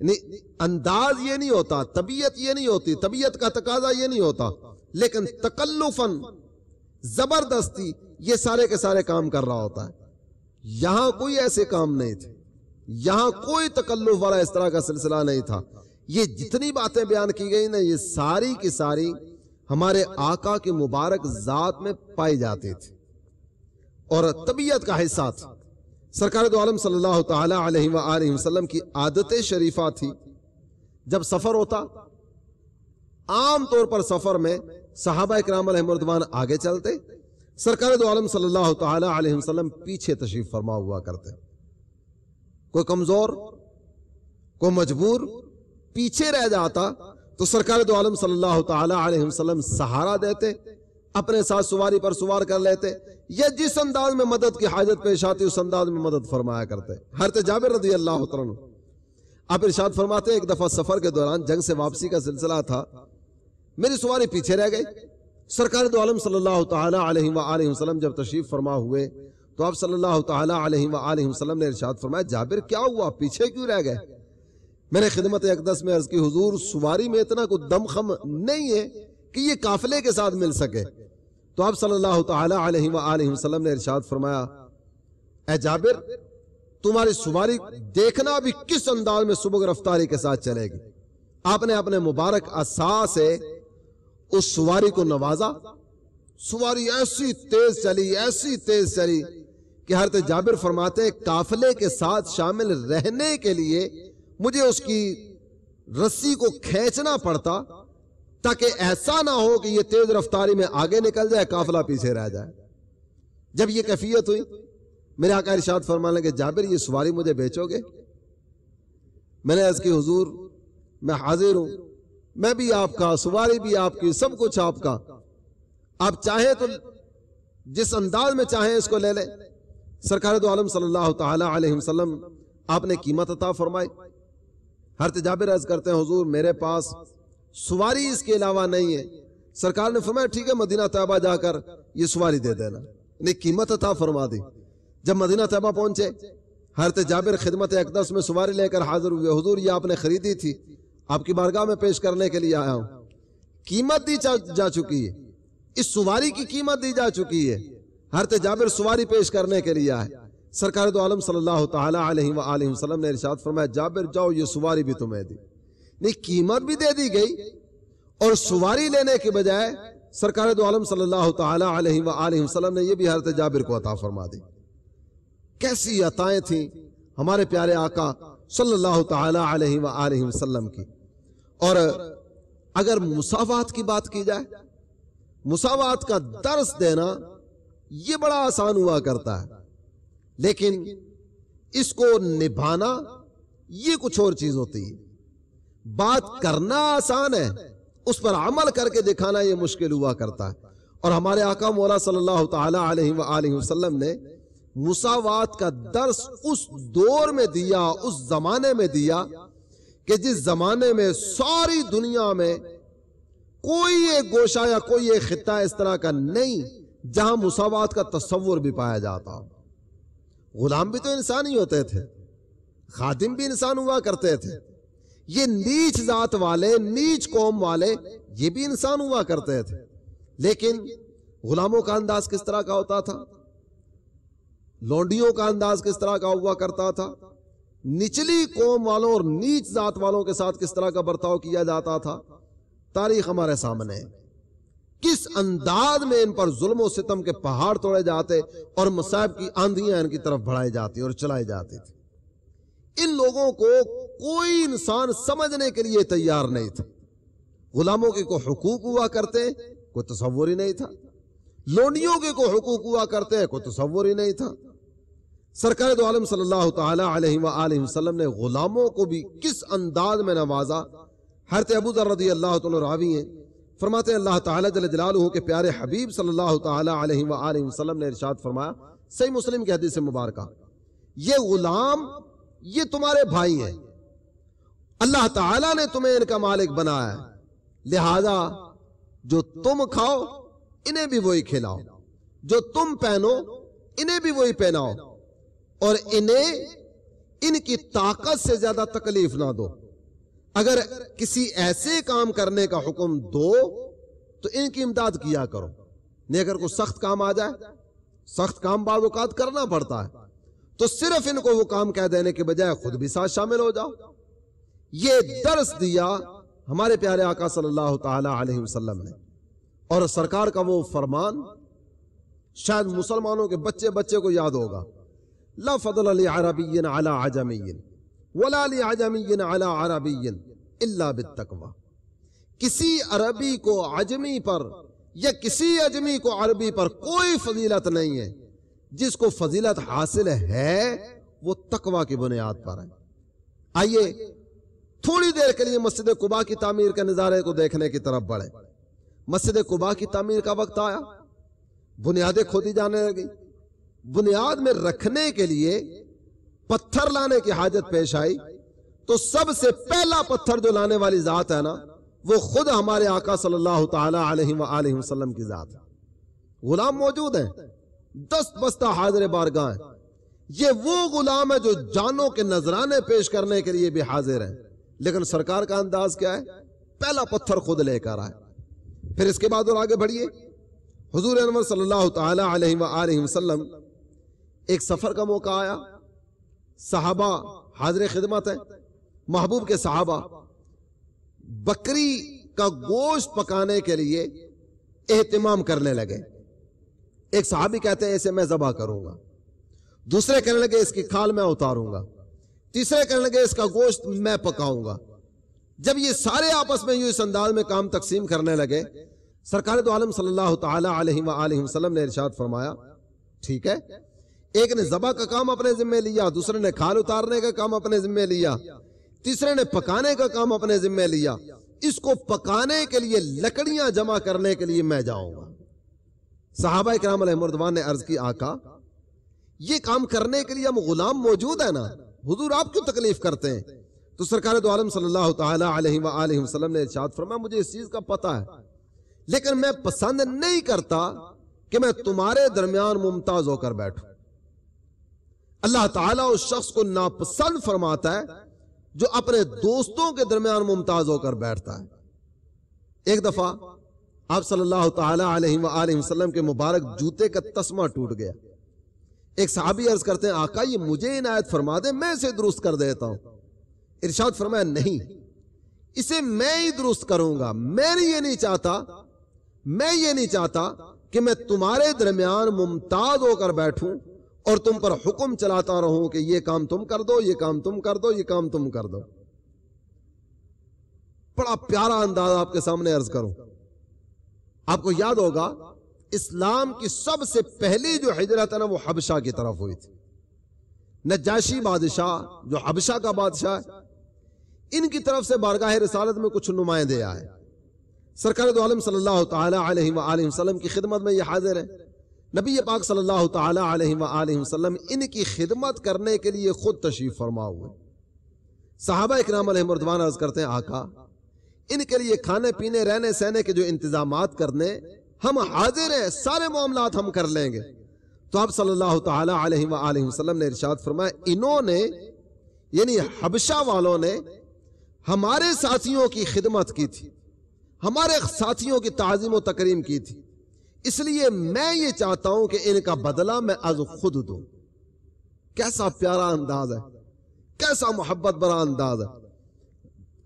یعنی انداز یہ نہیں ہوتا، طبیعت یہ نہیں ہوتی، طبیعت کا تقاضا یہ نہیں ہوتا، لیکن تکلفاً زبردستی یہ سارے کے سارے کام کر رہا ہوتا ہے۔ یہاں کوئی ایسے کام نہیں تھے، یہاں کوئی تکلف والا اس طرح کا سلسلہ نہیں تھا۔ یہ جتنی باتیں بیان کی گئی نا یہ ساری کی ساری ہمارے آقا کی مبارک ذات میں پائی جاتی تھی اور طبیعت کا حصہ تھا۔ سرکار دو عالم صلی اللہ تعالی علیہ وآلہ وسلم کی عادت شریفہ تھی، جب سفر ہوتا عام طور پر سفر میں صحابہ اکرام علیہم رضوان آگے چلتے، سرکار دو عالم صلی اللہ تعالی علیہ وسلم پیچھے تشریف فرما ہوا کرتے۔ کوئی کمزور، کوئی مجبور پیچھے رہ جاتا تو سرکار دو عالم صلی اللہ تعالی علیہ وسلم سہارا دیتے، اپنے ساتھ سواری پر سوار کر لیتے، یا جس انداز میں مدد کی حاجت پیش آتی اس انداز میں مدد فرمایا کرتے۔ حضرت جابر رضی اللہ عنہ آپ ارشاد فرماتے ایک دفعہ سفر کے دوران جنگ سے واپسی کا سلسلہ تھا، میری سواری پیچھے رہ گئی۔ سرکار دو عالم صلی اللہ تعالی علیہ وآلہ وسلم جب تشریف فرما ہوئے تو آپ صلی اللہ تعالی علیہ وآلہ وسلم نے ارشاد فرمایا جابر کیا ہوا، پیچھے کیوں رہ گئے؟ میں نے خدمت اقدس میں عرض کی حضور سواری میں اتنا کوئی دم خم نہیں ہے کہ یہ قافلے کے ساتھ مل سکے۔ تو آپ صلی اللہ تعالی علیہ وآلہ وسلم نے ارشاد فرمایا اے جابر تمہاری سواری دیکھنا بھی کس انداز میں سبک رفتاری کے ساتھ چلے گی۔ آپ نے اپنے مبارک عصا سے اس سواری کو نوازا، سواری ایسی تیز چلی کہ حضرت جابر فرماتے ہیں قافلے کے ساتھ شامل رہنے کے لیے مجھے اس کی رسی کو کھینچنا پڑتا تاکہ ایسا نہ ہو کہ یہ تیز رفتاری میں آگے نکل جائے قافلہ پیچھے رہ جائے۔ جب یہ کیفیت ہوئی میرے آقا ارشاد فرمانے لگے جابر یہ سواری مجھے بیچو گے؟ میں نے عرض کی حضور میں حاضر ہوں، میں بھی آپ کا، سواری بھی آپ کی، سب کچھ آپ کا، آپ چاہیں تو جس انداز میں چاہیں اس کو لے لیں۔ سرکار دو عالم صلی اللہ تعالی علیہ وسلم آپ نے قیمت عطا فرمائی۔ حضرت جابر عرض کرتے ہیں حضور میرے پاس سواری اس کے علاوہ نہیں ہے۔ سرکار نے فرمایا ٹھیک ہے مدینہ طیبہ جا کر یہ سواری دے دینا، نے قیمت عطا فرما دی۔ جب مدینہ طیبہ پہنچے حضرت جابر خدمت اقدس میں سواری لے کر حاضر ہوئے، حضور یہ آپ نے خریدی تھی، آپ کی بارگاہ میں پیش کرنے کے لیے آیا ہوں، قیمت دی جا چکی ہے، اس سواری کی قیمت دی جا چکی ہے۔ حضرت جابر سواری پیش کرنے کے لیے آئے، سرکار دو عالم صلی اللہ تعالی علیہ وآلہ وسلم نے ارشاد فرمایا جابر جاؤ یہ سواری بھی تمہیں دی، نہیں قیمت بھی دے دی گئی اور سواری لینے کے بجائے سرکار دو عالم صلی اللہ تعالی علیہ وآلہ وسلم نے یہ بھی حضرت جابر کو عطا فرما دی۔ کیسی عطائیں تھیں ہمارے پیارے آقا صلی اللہ تعالی علیہ وآلہ وسلم کی۔ اور اگر مساوات کی بات کی جائے، مساوات کا درس دینا یہ بڑا آسان ہوا کرتا ہے، لیکن اس کو نبھانا یہ کچھ اور چیز ہوتی ہے۔ بات کرنا آسان ہے، اس پر عمل کر کے دکھانا یہ مشکل ہوا کرتا ہے۔ اور ہمارے آقا مولا صلی اللہ تعالی علیہ وآلہ وسلم نے مساوات کا درس اس دور میں دیا، اس زمانے میں دیا کہ جس زمانے میں ساری دنیا میں کوئی ایک گوشہ یا کوئی ایک خطہ اس طرح کا نہیں جہاں مساوات کا تصور بھی پایا جاتا۔ غلام بھی تو انسان ہی ہوتے تھے، خادم بھی انسان ہوا کرتے تھے، یہ نیچ ذات والے، نیچ قوم والے یہ بھی انسان ہوا کرتے تھے، لیکن غلاموں کا انداز کس طرح کا ہوتا تھا، لونڈیوں کا انداز کس طرح کا ہوا کرتا تھا، نچلی قوم والوں اور نیچ ذات والوں کے ساتھ کس طرح کا برتاؤ کیا جاتا تھا، تاریخ ہمارے سامنے ہے۔ کس انداز میں ان پر ظلم و ستم کے پہاڑ توڑے جاتے اور مصائب کی آندھیاں ان کی طرف بڑھائی جاتی اور چلائی جاتی تھی۔ ان لوگوں کو کوئی انسان سمجھنے کے لیے تیار نہیں تھا۔ غلاموں کے کوئی حقوق ہوا کرتے کوئی تصور ہی نہیں تھا، لونڈیوں کے کوئی حقوق ہوا کرتے کوئی تصور ہی نہیں تھا۔ سرکار دو عالم صلی اللہ تعالی علیہ وآلہ وسلم نے غلاموں کو بھی کس انداز میں نوازا. حضرت ابو ذر رضی اللہ تعالی راوی ہیں، فرماتے ہیں اللہ تعالیٰ جل جلالہ کے پیارے حبیب صلی اللہ تعالی علیہ وآلہ وسلم نے ارشاد فرمایا، صحیح مسلم کی حدیث مبارکہ، یہ غلام یہ تمہارے بھائی ہیں، اللہ تعالیٰ نے تمہیں ان کا مالک بنایا ہے، لہذا جو تم کھاؤ انہیں بھی وہی کھلاؤ، جو تم پہنو انہیں بھی وہی پہناؤ، اور انہیں ان کی طاقت سے زیادہ تکلیف نہ دو. اگر کسی ایسے کام کرنے کا حکم دو تو ان کی امداد کیا کرو، نہیں اگر کوئی سخت کام آ جائے، سخت کام بعض اوقات کرنا پڑتا ہے، تو صرف ان کو وہ کام کہہ دینے کے بجائے خود بھی ساتھ شامل ہو جاؤ. یہ درس دیا ہمارے پیارے آقا صلی اللہ تعالی علیہ وسلم نے، اور سرکار کا وہ فرمان شاید مسلمانوں کے بچے بچے کو یاد ہوگا، لا فضل لعربی علی عجمی ولا لعجمی علی عربی الا بالتقوی. کسی عربی کو عجمی پر یا کسی عجمی کو عربی پر کوئی فضیلت نہیں ہے، جس کو فضیلت حاصل ہے وہ تقوی کی بنیاد پر ہے. آئیے تھوڑی دیر کے لیے مسجد قباء کی تعمیر کے نظارے کو دیکھنے کی طرف بڑھے. مسجد قباء کی تعمیر کا وقت آیا، بنیادیں کھودی جانے لگی، بنیاد میں رکھنے کے لیے پتھر لانے کی حاجت پیش آئی، تو سب سے پہلا پتھر جو لانے والی ذات ہے نا، وہ خود ہمارے آقا صلی اللہ تعالی علیہ وآلہ وسلم کی ذات ہے. غلام موجود ہیں، دست بستہ حاضر بارگاہ ہیں. یہ وہ غلام ہے جو جانوں کے نذرانے پیش کرنے کے لیے بھی حاضر ہیں، لیکن سرکار کا انداز کیا ہے؟ پہلا پتھر خود لے کر آئے. پھر اس کے بعد اور آگے بڑھیے، حضور انور صلی اللہ تعالی علیہ وآلہ وسلم ایک سفر کا موقع آیا، صحابہ حاضر خدمت ہیں، محبوب کے صحابہ بکری کا گوشت پکانے کے لیے اہتمام کرنے لگے. ایک صحابی کہتے ہیں اسے میں ذبح کروں گا، دوسرے کہنے لگے اس کی کھال میں اتاروں گا، تیسرے کہنے لگے اس کا گوشت میں پکاؤں گا. جب یہ سارے آپس میں اس انداز میں کام تقسیم کرنے لگے، سرکار دو عالم صلی اللہ تعالی علیہ وآلہ وسلم نے ارشاد فرمایا، ٹھیک ہے، ایک نے ذبح کا کام اپنے ذمہ لیا، دوسرے نے کھال اتارنے کا کام اپنے ذمہ لیا، تیسرے نے پکانے کا کام اپنے ذمہ لیا، اس کو پکانے کے لیے لکڑیاں جمع کرنے کے لیے میں جاؤں گا. صحابہ کرام علیہ رضوان نے عرض کی، آقا یہ کام کرنے کے لیے ہم غلام موجود ہیں نا، حضور آپ کیوں تکلیف کرتے ہیں؟ تو سرکار دو عالم صلی اللہ تعالی علیہ وآلہ وسلم نے ارشاد فرمایا، مجھے اس چیز کا پتہ ہے، لیکن میں پسند نہیں کرتا کہ میں تمہارے درمیان ممتاز ہو کر بیٹھوں. اللہ تعالیٰ اس شخص کو ناپسند فرماتا ہے جو اپنے دوستوں کے درمیان ممتاز ہو کر بیٹھتا ہے. ایک دفعہ آپ صلی اللہ تعالی علیہ وآلہ وسلم کے مبارک جوتے کا تسمہ ٹوٹ گیا. ایک صحابی عرض کرتے ہیں، آقا یہ مجھے عنایت فرما دے، میں اسے درست کر دیتا ہوں. ارشاد فرمایا، نہیں، اسے میں ہی درست کروں گا. میں یہ نہیں چاہتا کہ میں تمہارے درمیان ممتاز ہو کر بیٹھوں اور تم پر حکم چلاتا رہوں کہ یہ کام تم کر دو، یہ کام تم کر دو، یہ کام تم کر دو. بڑا پیارا انداز آپ کے سامنے عرض کروں. آپ کو یاد ہوگا اسلام کی سب سے پہلی جو ہجرت ہے نا، وہ حبشہ کی طرف ہوئی تھی. نجاشی بادشاہ جو حبشہ کا بادشاہ ہے، ان کی طرف سے بارگاہ رسالت میں کچھ نمائندے آئے. سرکار دو عالم صلی اللہ تعالی علیہ وآلہ وسلم کی خدمت میں یہ حاضر ہے. نبی پاک صلی اللہ تعالی علیہ وآلہ وسلم ان کی خدمت کرنے کے لیے خود تشریف فرما ہوئے. صحابہ اکرام علیہ رضوان عرض کرتے ہیں، آقا ان کے لیے کھانے پینے رہنے سہنے کے جو انتظامات کرنے ہم حاضر ہیں، سارے معاملات ہم کر لیں گے. تو آپ صلی اللہ تعالی علیہ وآلہ وسلم نے ارشاد فرمایا، انہوں نے یعنی حبشہ والوں نے ہمارے ساتھیوں کی خدمت کی تھی، ہمارے ساتھیوں کی تعظیم و تکریم کی تھی، اس لیے میں یہ چاہتا ہوں کہ ان کا بدلہ میں از خود دوں. کیسا پیارا انداز ہے، کیسا محبت برا انداز ہے.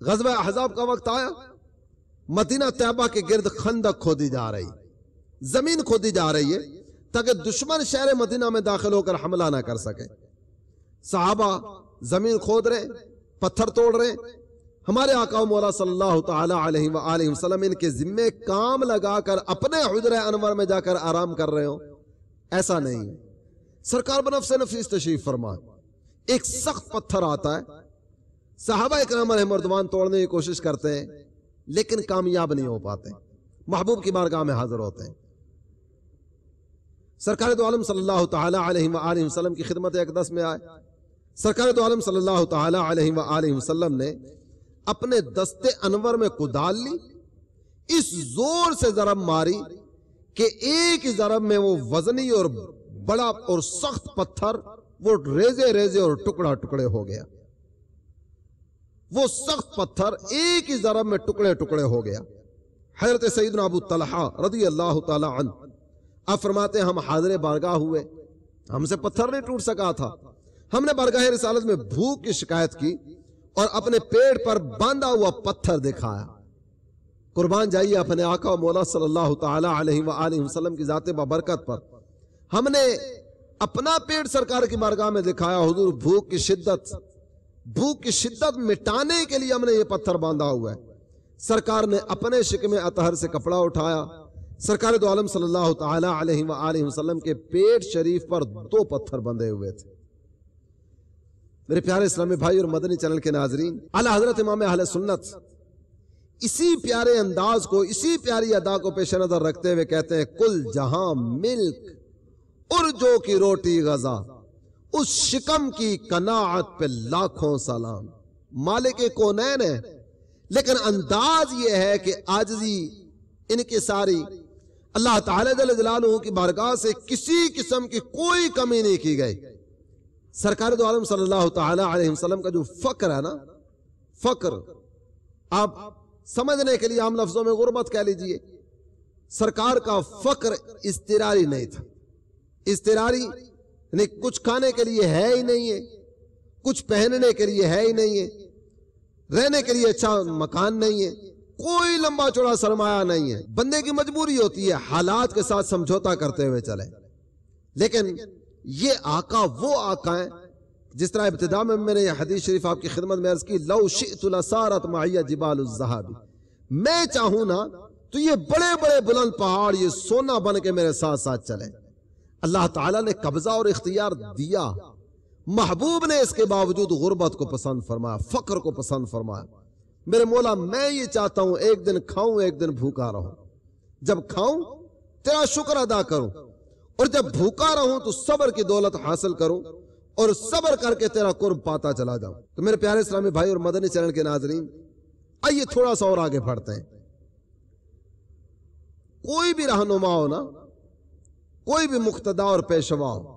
غزوہ احزاب کا وقت آیا، مدینہ طیبہ کے گرد خندق کھودی جا رہی، زمین کھودی جا رہی ہے تاکہ دشمن شہر مدینہ میں داخل ہو کر حملہ نہ کر سکے. صحابہ زمین کھود رہے، پتھر توڑ رہے. ہمارے آقا و مولا صلی اللہ تعالی علیہ وآلہ وسلم ان کے ذمے کام لگا کر اپنے حجرہ انور میں جا کر آرام کر رہے ہو، ایسا نہیں ہے. سرکار بنفس نفیس تشریف فرما، ایک سخت پتھر آتا ہے، صحابہ اکرام علیہم رضوان توڑنے کی کوشش کرتے ہیں لیکن کامیاب نہیں ہو پاتے، محبوب کی بارگاہ میں حاضر ہوتے ہیں۔ سرکار دو عالم صلی اللہ تعالی علیہ وآلہ وسلم کی خدمت اقدس میں آئے۔ سرکار دو عالم صلی اللہ تعالی علیہ وآلہ وسلم نے اپنے دستے انور میں کدال لی، اس زور سے ضرب ماری کہ ایک ہی ضرب میں وہ وزنی اور بڑا اور سخت پتھر وہ ریزے ریزے اور ٹکڑا ٹکڑے ہو گیا۔ وہ سخت پتھر ایک ہی ضرب میں ٹکڑے ٹکڑے ہو گیا۔ حضرت سیدنا ابو طلحہ رضی اللہ تعالی عنہ آپ فرماتے ہیں ہم حاضر بارگاہ ہوئے، ہم سے پتھر نہیں ٹوٹ سکا تھا، ہم نے بارگاہ رسالت میں بھوک کی شکایت کی اور اپنے پیٹ پر باندھا ہوا پتھر دکھایا۔ قربان جائیے اپنے آقا و مولا صلی اللہ تعالی علیہ وآلہ وسلم کی ذات بابرکت پر، ہم نے اپنا پیٹ سرکار کی بارگاہ میں دکھایا۔ حضور بھوک کی شدت مٹانے کے لیے ہم نے یہ پتھر باندھا ہوا ہے۔ سرکار نے اپنے شکم اطہر سے کپڑا اٹھایا، سرکار دو عالم صلی اللہ تعالی علیہ وآلہ وسلم کے پیٹ شریف پر 2 پتھر بندھے ہوئے تھے۔ میرے پیارے اسلامی بھائی اور مدنی چینل کے ناظرین، اعلی حضرت امام اہل سنت اسی پیارے انداز کو، اسی پیاری ادا کو پیش نظر رکھتے ہوئے کہتے ہیں کل جہاں ملک ارجو کی روٹی غذا، اس شکم کی قناعت پہ لاکھوں سلام۔ مالک کونین ہے لیکن انداز یہ ہے کہ عاجزی ان کی ساری اللہ تعالی جل جلالہ کی بارگاہ سے کسی قسم کی کوئی کمی نہیں کی گئی۔ سرکار دو عالم صلی اللہ تعالی علیہ وسلم کا جو فقر ہے نا، فقر آپ سمجھنے کے لیے عام لفظوں میں غربت کہہ لیجئے، سرکار کا فقر اضطراری نہیں تھا۔ اضطراری یعنی کچھ کھانے کے لیے ہے ہی نہیں ہے، کچھ پہننے کے لیے ہے ہی نہیں ہے، رہنے کے لیے اچھا مکان نہیں ہے، کوئی لمبا چوڑا سرمایہ نہیں ہے۔ بندے کی مجبوری ہوتی ہے حالات کے ساتھ سمجھوتا کرتے ہوئے چلے، لیکن یہ آقا وہ آقا ہیں جس طرح ابتدا میں نے یہ حدیث شریف آپ کی خدمت میں عرض کی، لو شئت لسارت معی جبال الذہب، میں چاہوں نا تو یہ بڑے بڑے بلند پہاڑ یہ سونا بن کے میرے ساتھ ساتھ چلے۔ اللہ تعالیٰ نے قبضہ اور اختیار دیا، محبوب نے اس کے باوجود غربت کو پسند فرمایا، فقر کو پسند فرمایا۔ میرے مولا میں یہ چاہتا ہوں ایک دن کھاؤں ایک دن بھوکا رہوں، جب کھاؤں تیرا شکر ادا کروں، اور جب بھوکا رہوں تو صبر کی دولت حاصل کروں اور صبر کر کے تیرا قرب پاتا چلا جاؤں۔ تو میرے پیارے اسلامی بھائی اور مدنی چینل کے ناظرین، آئیے تھوڑا سا اور آگے بڑھتے ہیں۔ کوئی بھی رہنما ہو نا، کوئی بھی مقتدا اور پیشوا ہو،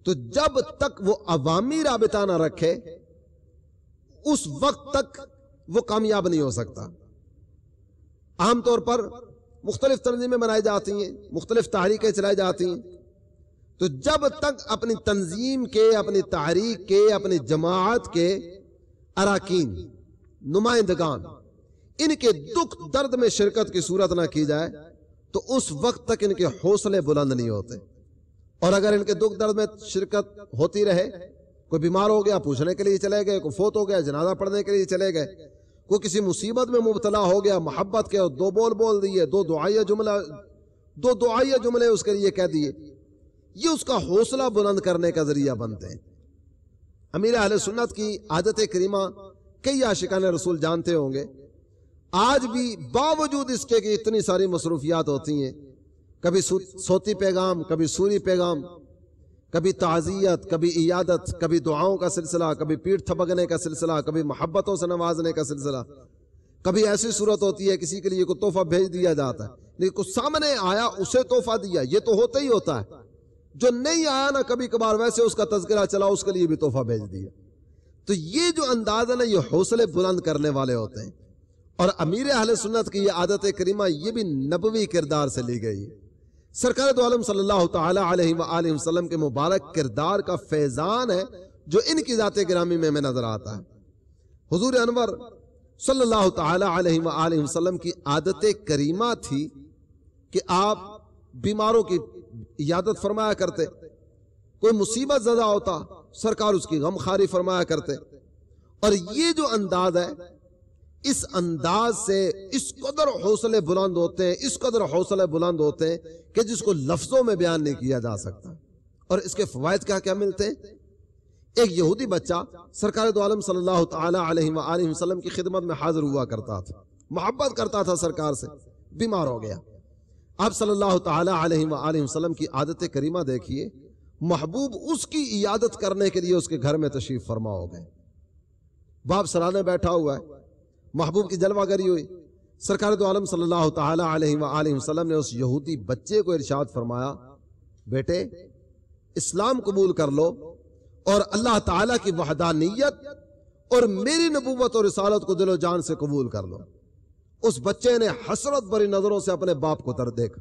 تو جب تک وہ عوامی رابطہ نہ رکھے اس وقت تک وہ کامیاب نہیں ہو سکتا۔ عام طور پر مختلف تنظیمیں بنائی جاتی ہیں، مختلف تحریکیں چلائی جاتی ہیں، تو جب تک اپنی تنظیم کے، اپنی تحریک کے، اپنی جماعت کے اراکین، نمائندگان، ان کے دکھ درد میں شرکت کی صورت نہ کی جائے تو اس وقت تک ان کے حوصلے بلند نہیں ہوتے۔ اور اگر ان کے دکھ درد میں شرکت ہوتی رہے، کوئی بیمار ہو گیا پوچھنے کے لیے چلے گئے، کوئی فوت ہو گیا جنازہ پڑھنے کے لیے چلے گئے، کوئی کسی مصیبت میں مبتلا ہو گیا محبت کے اور 2 بول بول دیے، 2 دعائیہ جملے اس کے لیے کہہ دیے، یہ اس کا حوصلہ بلند کرنے کا ذریعہ بنتے ہیں۔ امیر اہل سنت کی عادت کریمہ کئی عاشقان رسول جانتے ہوں گے، آج بھی باوجود اس کے کہ اتنی ساری مصروفیات ہوتی ہیں، کبھی صوتی پیغام، کبھی سوری پیغام، کبھی تعزیت، کبھی عیادت، کبھی دعاؤں کا سلسلہ، کبھی پیٹھ تھپکنے کا سلسلہ، کبھی محبتوں سے نوازنے کا سلسلہ، کبھی ایسی صورت ہوتی ہے کسی کے لیے کوئی تحفہ بھیج دیا جاتا ہے، لیکن کچھ سامنے آیا اسے تحفہ دیا، یہ تو ہوتا ہی ہوتا ہے۔ جو نہیں آیا نا کبھی کبھار ویسے اس کا تذکرہ چلا، اس کے لیے بھی تحفہ بھیج دیا۔ تو یہ جو انداز ہے نا، یہ حوصلے بلند کرنے والے ہوتے ہیں۔ اور امیر اہل سنت کی یہ عادت کریمہ یہ بھی نبوی کردار سے لی گئی ہے۔ سرکار دو عالم صلی اللہ تعالی علیہ وآلہ وسلم کے مبارک کردار کا فیضان ہے جو ان کی ذات گرامی میں نظر آتا ہے۔ حضور انور صلی اللہ تعالی علیہ وآلہ وسلم کی عادت کریمہ تھی کہ آپ بیماروں کی عیادت فرمایا کرتے، کوئی مصیبت زدہ ہوتا سرکار اس کی غم خاری فرمایا کرتے۔ اور یہ جو انداز ہے، اس انداز سے اس قدر حوصلے بلند ہوتے ہیں، اس قدر حوصلے بلند ہوتے ہیں کہ جس کو لفظوں میں بیان نہیں کیا جا سکتا۔ اور اس کے فوائد کیا کیا ملتے ہیں؟ ایک یہودی بچہ سرکار دو عالم صلی اللہ تعالی علیہ وآلہ وسلم کی خدمت میں حاضر ہوا کرتا تھا، محبت کرتا تھا سرکار سے، بیمار ہو گیا۔ آپ صلی اللہ تعالی علیہ وآلہ وسلم کی عادت کریمہ دیکھیے، محبوب اس کی عیادت کرنے کے لیے اس کے گھر میں تشریف فرما ہو گئے۔ باپ سرانے بیٹھا ہوا ہے، محبوب کی جلوہ گری ہوئی، سرکار دو عالم صلی اللہ تعالی علیہ وآلہ وسلم نے اس یہودی بچے کو ارشاد فرمایا، بیٹے اسلام قبول کر لو اور اللہ تعالیٰ کی وحدانیت اور میری نبوت اور رسالت کو دل و جان سے قبول کر لو۔ اس بچے نے حسرت بھری نظروں سے اپنے باپ کو طرف دیکھا،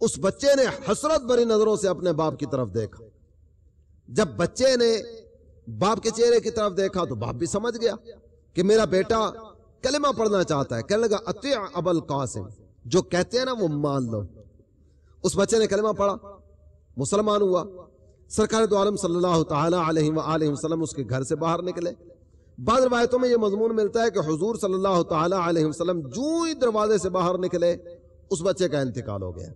اس بچے نے حسرت بھری نظروں سے اپنے باپ کی طرف دیکھا۔ جب بچے نے باپ کے چہرے کی طرف دیکھا تو باپ بھی سمجھ گیا کہ میرا بیٹا کلمہ پڑھنا چاہتا ہے، کہنے لگا اطیع ابا القاسم، جو کہتے ہیں نا وہ مان لو۔ اس بچے نے کلمہ پڑھا، مسلمان ہوا۔ سرکار دو عالم صلی اللہ تعالی علیہ وآلہ وسلم اس کے گھر سے باہر نکلے۔ بعض روایتوں میں یہ مضمون ملتا ہے کہ حضور صلی اللہ تعالی علیہ وسلم جو ہی دروازے سے باہر نکلے اس بچے کا انتقال ہو گیا۔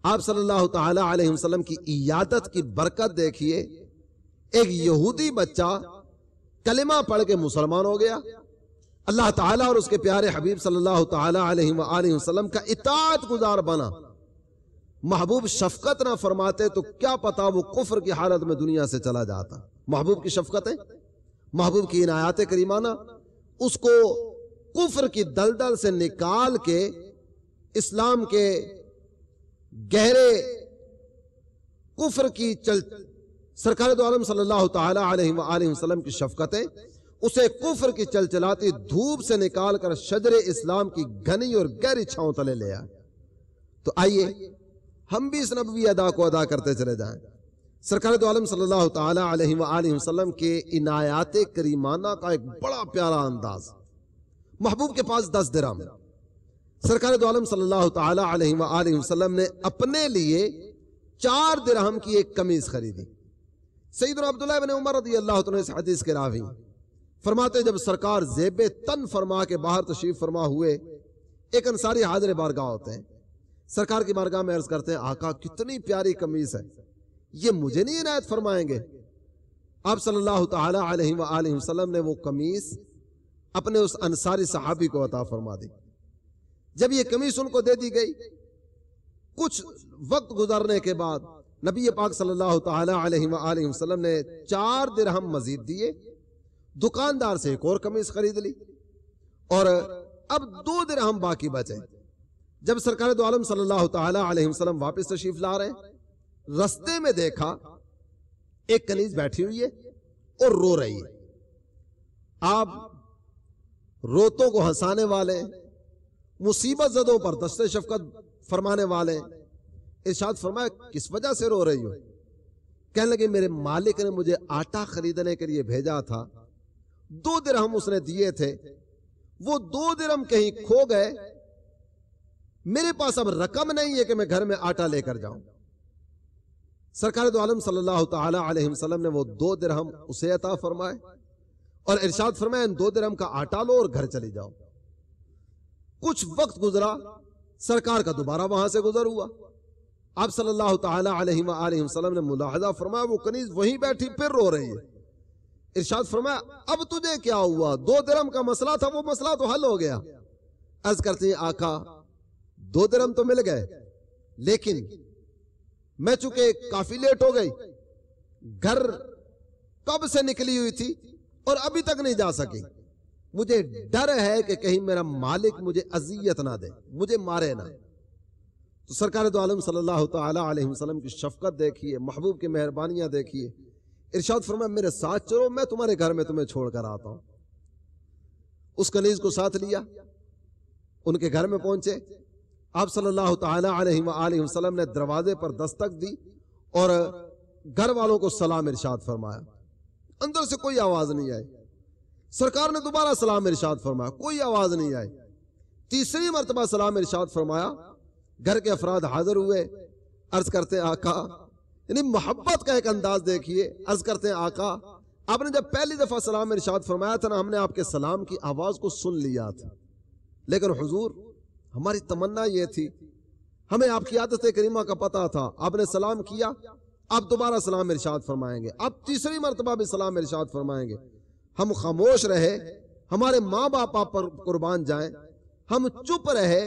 آپ صلی اللہ تعالی علیہ وسلم کی عیادت کی برکت دیکھیے، ایک یہودی بچہ کلمہ پڑھ کے مسلمان ہو گیا، اللہ تعالیٰ اور اس کے پیارے حبیب صلی اللہ تعالی علیہ وآلہ وسلم کا اطاعت گزار بنا۔ محبوب شفقت نہ فرماتے تو کیا پتا وہ کفر کی حالت میں دنیا سے چلا جاتا۔ محبوب کی شفقتیں، محبوب کی عنایات کریمانہ اس کو کفر کی دلدل سے نکال کے اسلام کے گہرے کفر کی سرکار دو عالم صلی اللہ تعالی علیہ وآلہ وسلم کی شفقتیں اسے کفر کی چلچلاتی دھوپ سے نکال کر شجر اسلام کی گھنی اور گہری چھاؤں تلے لے آئے۔ تو آئیے ہم بھی اس نبوی ادا کو ادا کرتے چلے جائیں۔ سرکار دو عالم صلی اللہ تعالی علیہ وآلہ وسلم کے عنایات کریمانہ کا ایک بڑا پیارا انداز۔ محبوب کے پاس 10 درہم، سرکار دو عالم صلی اللہ تعالی علیہ وآلہ وسلم نے اپنے لیے 4 درہم کی ایک قمیض خریدی۔ سیدنا عبداللہ بن عمر رضی اللہ عنہ اس حدیث کے راوی فرماتے جب سرکار زیب تن فرما کے باہر تشریف فرما ہوئے، ایک انصاری حاضر بارگاہ ہوتے ہیں، سرکار کی بارگاہ میں عرض کرتے ہیں آقا کتنی پیاری قمیض ہے، یہ مجھے نہیں عنایت فرمائیں گے؟ آپ صلی اللہ تعالی علیہ وآلہ وسلم نے وہ قمیض اپنے اس انصاری صحابی کو عطا فرما دی۔ جب یہ قمیض ان کو دے دی گئی، کچھ وقت گزرنے کے بعد نبی پاک صلی اللہ تعالی علیہ وآلہ وسلم نے 4 درہم مزید دیے، دکاندار سے ایک اور قمیض خرید لی، اور اب 2 درہم باقی بچے۔ جب سرکار دو عالم صلی اللہ تعالی علیہ وسلم واپس تشریف لا رہے ہیں، رستے میں دیکھا ایک کنیز بیٹھی ہوئی ہے اور رو رہی ہے۔ آپ روتوں کو ہنسانے والے، مصیبت زدوں پر دست شفقت فرمانے والے، ارشاد فرمایا کس وجہ سے رو رہی ہو؟ کہنے لگے میرے مالک نے مجھے آٹا خریدنے کے لیے بھیجا تھا، 2 درہم اس نے دیے تھے، وہ 2 درہم کہیں کھو گئے، میرے پاس اب رقم نہیں ہے کہ میں گھر میں آٹا لے کر جاؤں۔ سرکار دو عالم صلی اللہ تعالی علیہ وسلم نے وہ 2 درہم اسے عطا فرمائے اور ارشاد فرمایا ان 2 درہم کا آٹا لو اور گھر چلی جاؤ۔ کچھ وقت گزرا، سرکار کا دوبارہ وہاں سے گزر ہوا، آپ صلی اللہ تعالی علیہ وآلہ وسلم نے ملاحظہ فرمایا وہ کنیز وہیں بیٹھی پھر رو رہی ہے۔ ارشاد فرمایا اب تجھے کیا ہوا؟ 2 درہم کا مسئلہ تھا، وہ مسئلہ تو حل ہو گیا۔ عرض کرتے ہیں آقا 2 درہم تو مل گئے، لیکن میں چونکہ کافی لیٹ ہو گئی، گھر کب سے نکلی ہوئی تھی اور ابھی تک نہیں جا سکی، مجھے ڈر ہے کہ کہیں میرا مالک مجھے اذیت نہ دے، مجھے مارے نہ۔ تو سرکار دو عالم صلی اللہ تعالی علیہ وسلم کی شفقت دیکھیے، محبوب کی مہربانیاں دیکھیے، ارشاد فرمایا میرے ساتھ چلو، میں تمہارے گھر میں تمہیں چھوڑ کر آتا ہوں۔ اس کنیز کو ساتھ لیا، ان کے گھر میں پہنچے، آپ صلی اللہ تعالی علیہ وآلہ وسلم نے دروازے پر دستک دی اور گھر والوں کو سلام ارشاد فرمایا، اندر سے کوئی آواز نہیں آئی۔ سرکار نے دوبارہ سلام ارشاد فرمایا، کوئی آواز نہیں آئی۔ تیسری مرتبہ سلام ارشاد فرمایا، گھر کے افراد حاضر ہوئے، عرض کرتے ہیں آقا، یعنی محبت کا ایک انداز دیکھیے، عرض کرتے ہیں آقا آپ نے جب پہلی دفعہ سلام ارشاد فرمایا تھا نا، ہم نے آپ کے سلام کی آواز کو سن لیا تھا، لیکن حضور ہماری تمنا یہ تھی ہمیں آپ کی عادت کریمہ کا پتہ تھا، آپ نے سلام کیا، آپ دوبارہ سلام ارشاد فرمائیں گے، آپ تیسری مرتبہ بھی سلام ارشاد فرمائیں گے۔ ہم خاموش رہے، ہمارے ماں باپ آپ پر قربان جائیں، ہم چپ رہے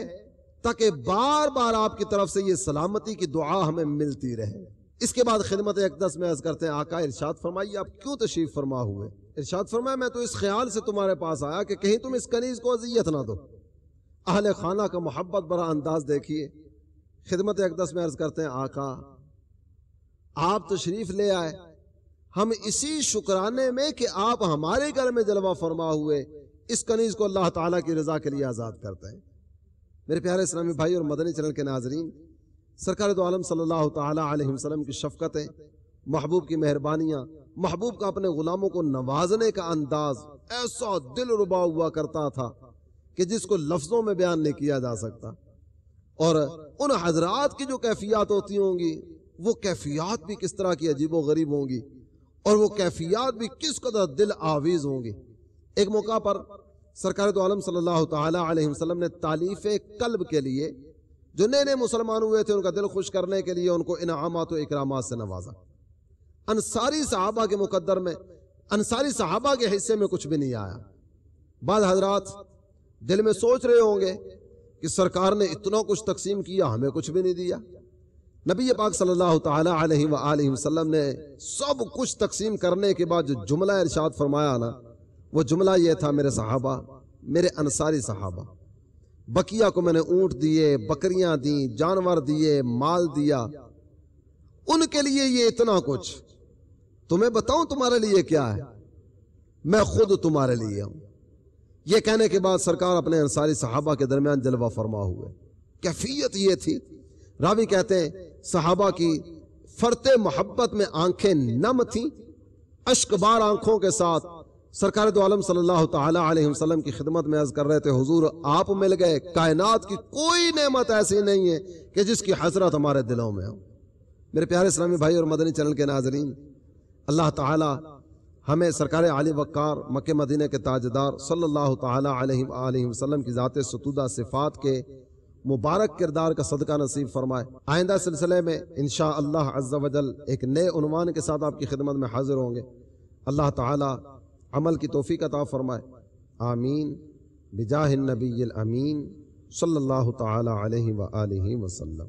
تاکہ بار بار آپ کی طرف سے یہ سلامتی کی دعا ہمیں ملتی رہے۔ اس کے بعد خدمت اقدس میں عرض کرتے ہیں آقا ارشاد فرمائیے آپ کیوں تشریف فرما ہوئے؟ ارشاد فرمایا میں تو اس خیال سے تمہارے پاس آیا کہ کہیں تم اس کنیز کو اذیت نہ دو۔ اہل خانہ کا محبت بڑا انداز دیکھیے۔ خدمت اقدس میں عرض کرتے ہیں آقا آپ تشریف لے آئے، ہم اسی شکرانے میں کہ آپ ہمارے گھر میں جلوہ فرما ہوئے اس کنیز کو اللہ تعالیٰ کی رضا کے لیے آزاد کرتے ہیں۔ میرے پیارے اسلامی بھائی اور مدنی چینل کے ناظرین، سرکار دو عالم صلی اللہ تعالیٰ علیہ وسلم کی شفقتیں، محبوب کی مہربانیاں، محبوب کا اپنے غلاموں کو نوازنے کا انداز ایسا دل ربا ہوا کرتا تھا کہ جس کو لفظوں میں بیان نہیں کیا جا سکتا۔ اور ان حضرات کی جو کیفیات ہوتی ہوں گی وہ کیفیات بھی کس طرح کی عجیب و غریب ہوں گی، اور وہ کیفیات بھی کس قدر دل آویز ہوں گی۔ ایک موقع پر سرکار دو عالم صلی اللہ تعالیٰ علیہ وسلم نے تالیف قلب کے لیے جو نئے نئے مسلمان ہوئے تھے ان کا دل خوش کرنے کے لیے ان کو انعامات و اکرامات سے نوازا۔ انصاری صحابہ کے مقدر میں، انصاری صحابہ کے حصے میں کچھ بھی نہیں آیا۔ بعض حضرات دل میں سوچ رہے ہوں گے کہ سرکار نے اتنا کچھ تقسیم کیا ہمیں کچھ بھی نہیں دیا۔ نبی پاک صلی اللہ تعالیٰ علیہ وآلہ وسلم نے سب کچھ تقسیم کرنے کے بعد جو جملہ ارشاد فرمایا نا، وہ جملہ یہ تھا میرے صحابہ، میرے انصاری صحابہ، بقیہ کو میں نے اونٹ دیے، بکریاں دیں، جانور دیے، مال دیا، ان کے لیے یہ اتنا کچھ، تمہیں بتاؤں تمہارے لیے کیا ہے؟ میں خود تمہارے لیے ہوں۔ یہ کہنے کے بعد سرکار اپنے انصاری صحابہ کے درمیان جلوہ فرما ہوئے۔ کیفیت یہ تھی، راوی کہتے ہیں صحابہ کی فرط محبت میں آنکھیں نم تھیں، اشک بار آنکھوں کے ساتھ سرکار دو عالم صلی اللہ تعالیٰ علیہ وسلم کی خدمت میں عرض کر رہے تھے حضور آپ مل گئے، کائنات کی کوئی نعمت ایسی نہیں ہے کہ جس کی حسرت ہمارے دلوں میں ہو۔ میرے پیارے اسلامی بھائی اور مدنی چینل کے ناظرین، اللہ تعالیٰ ہمیں سرکار علی وقار مکہ مدینہ کے تاجدار صلی اللہ تعالیٰ علیہ وآلہ وسلم کی ذات ستودہ صفات کے مبارک کردار کا صدقہ نصیب فرمائے۔ آئندہ سلسلے میں انشاءاللہ عز و جل ایک نئے عنوان کے ساتھ آپ کی خدمت میں حاضر ہوں گے۔ اللہ تعالیٰ عمل کی توفیق عطا فرمائے، آمین بجاہ النبی الامین صلی اللہ تعالیٰ علیہ وآلہ وسلم۔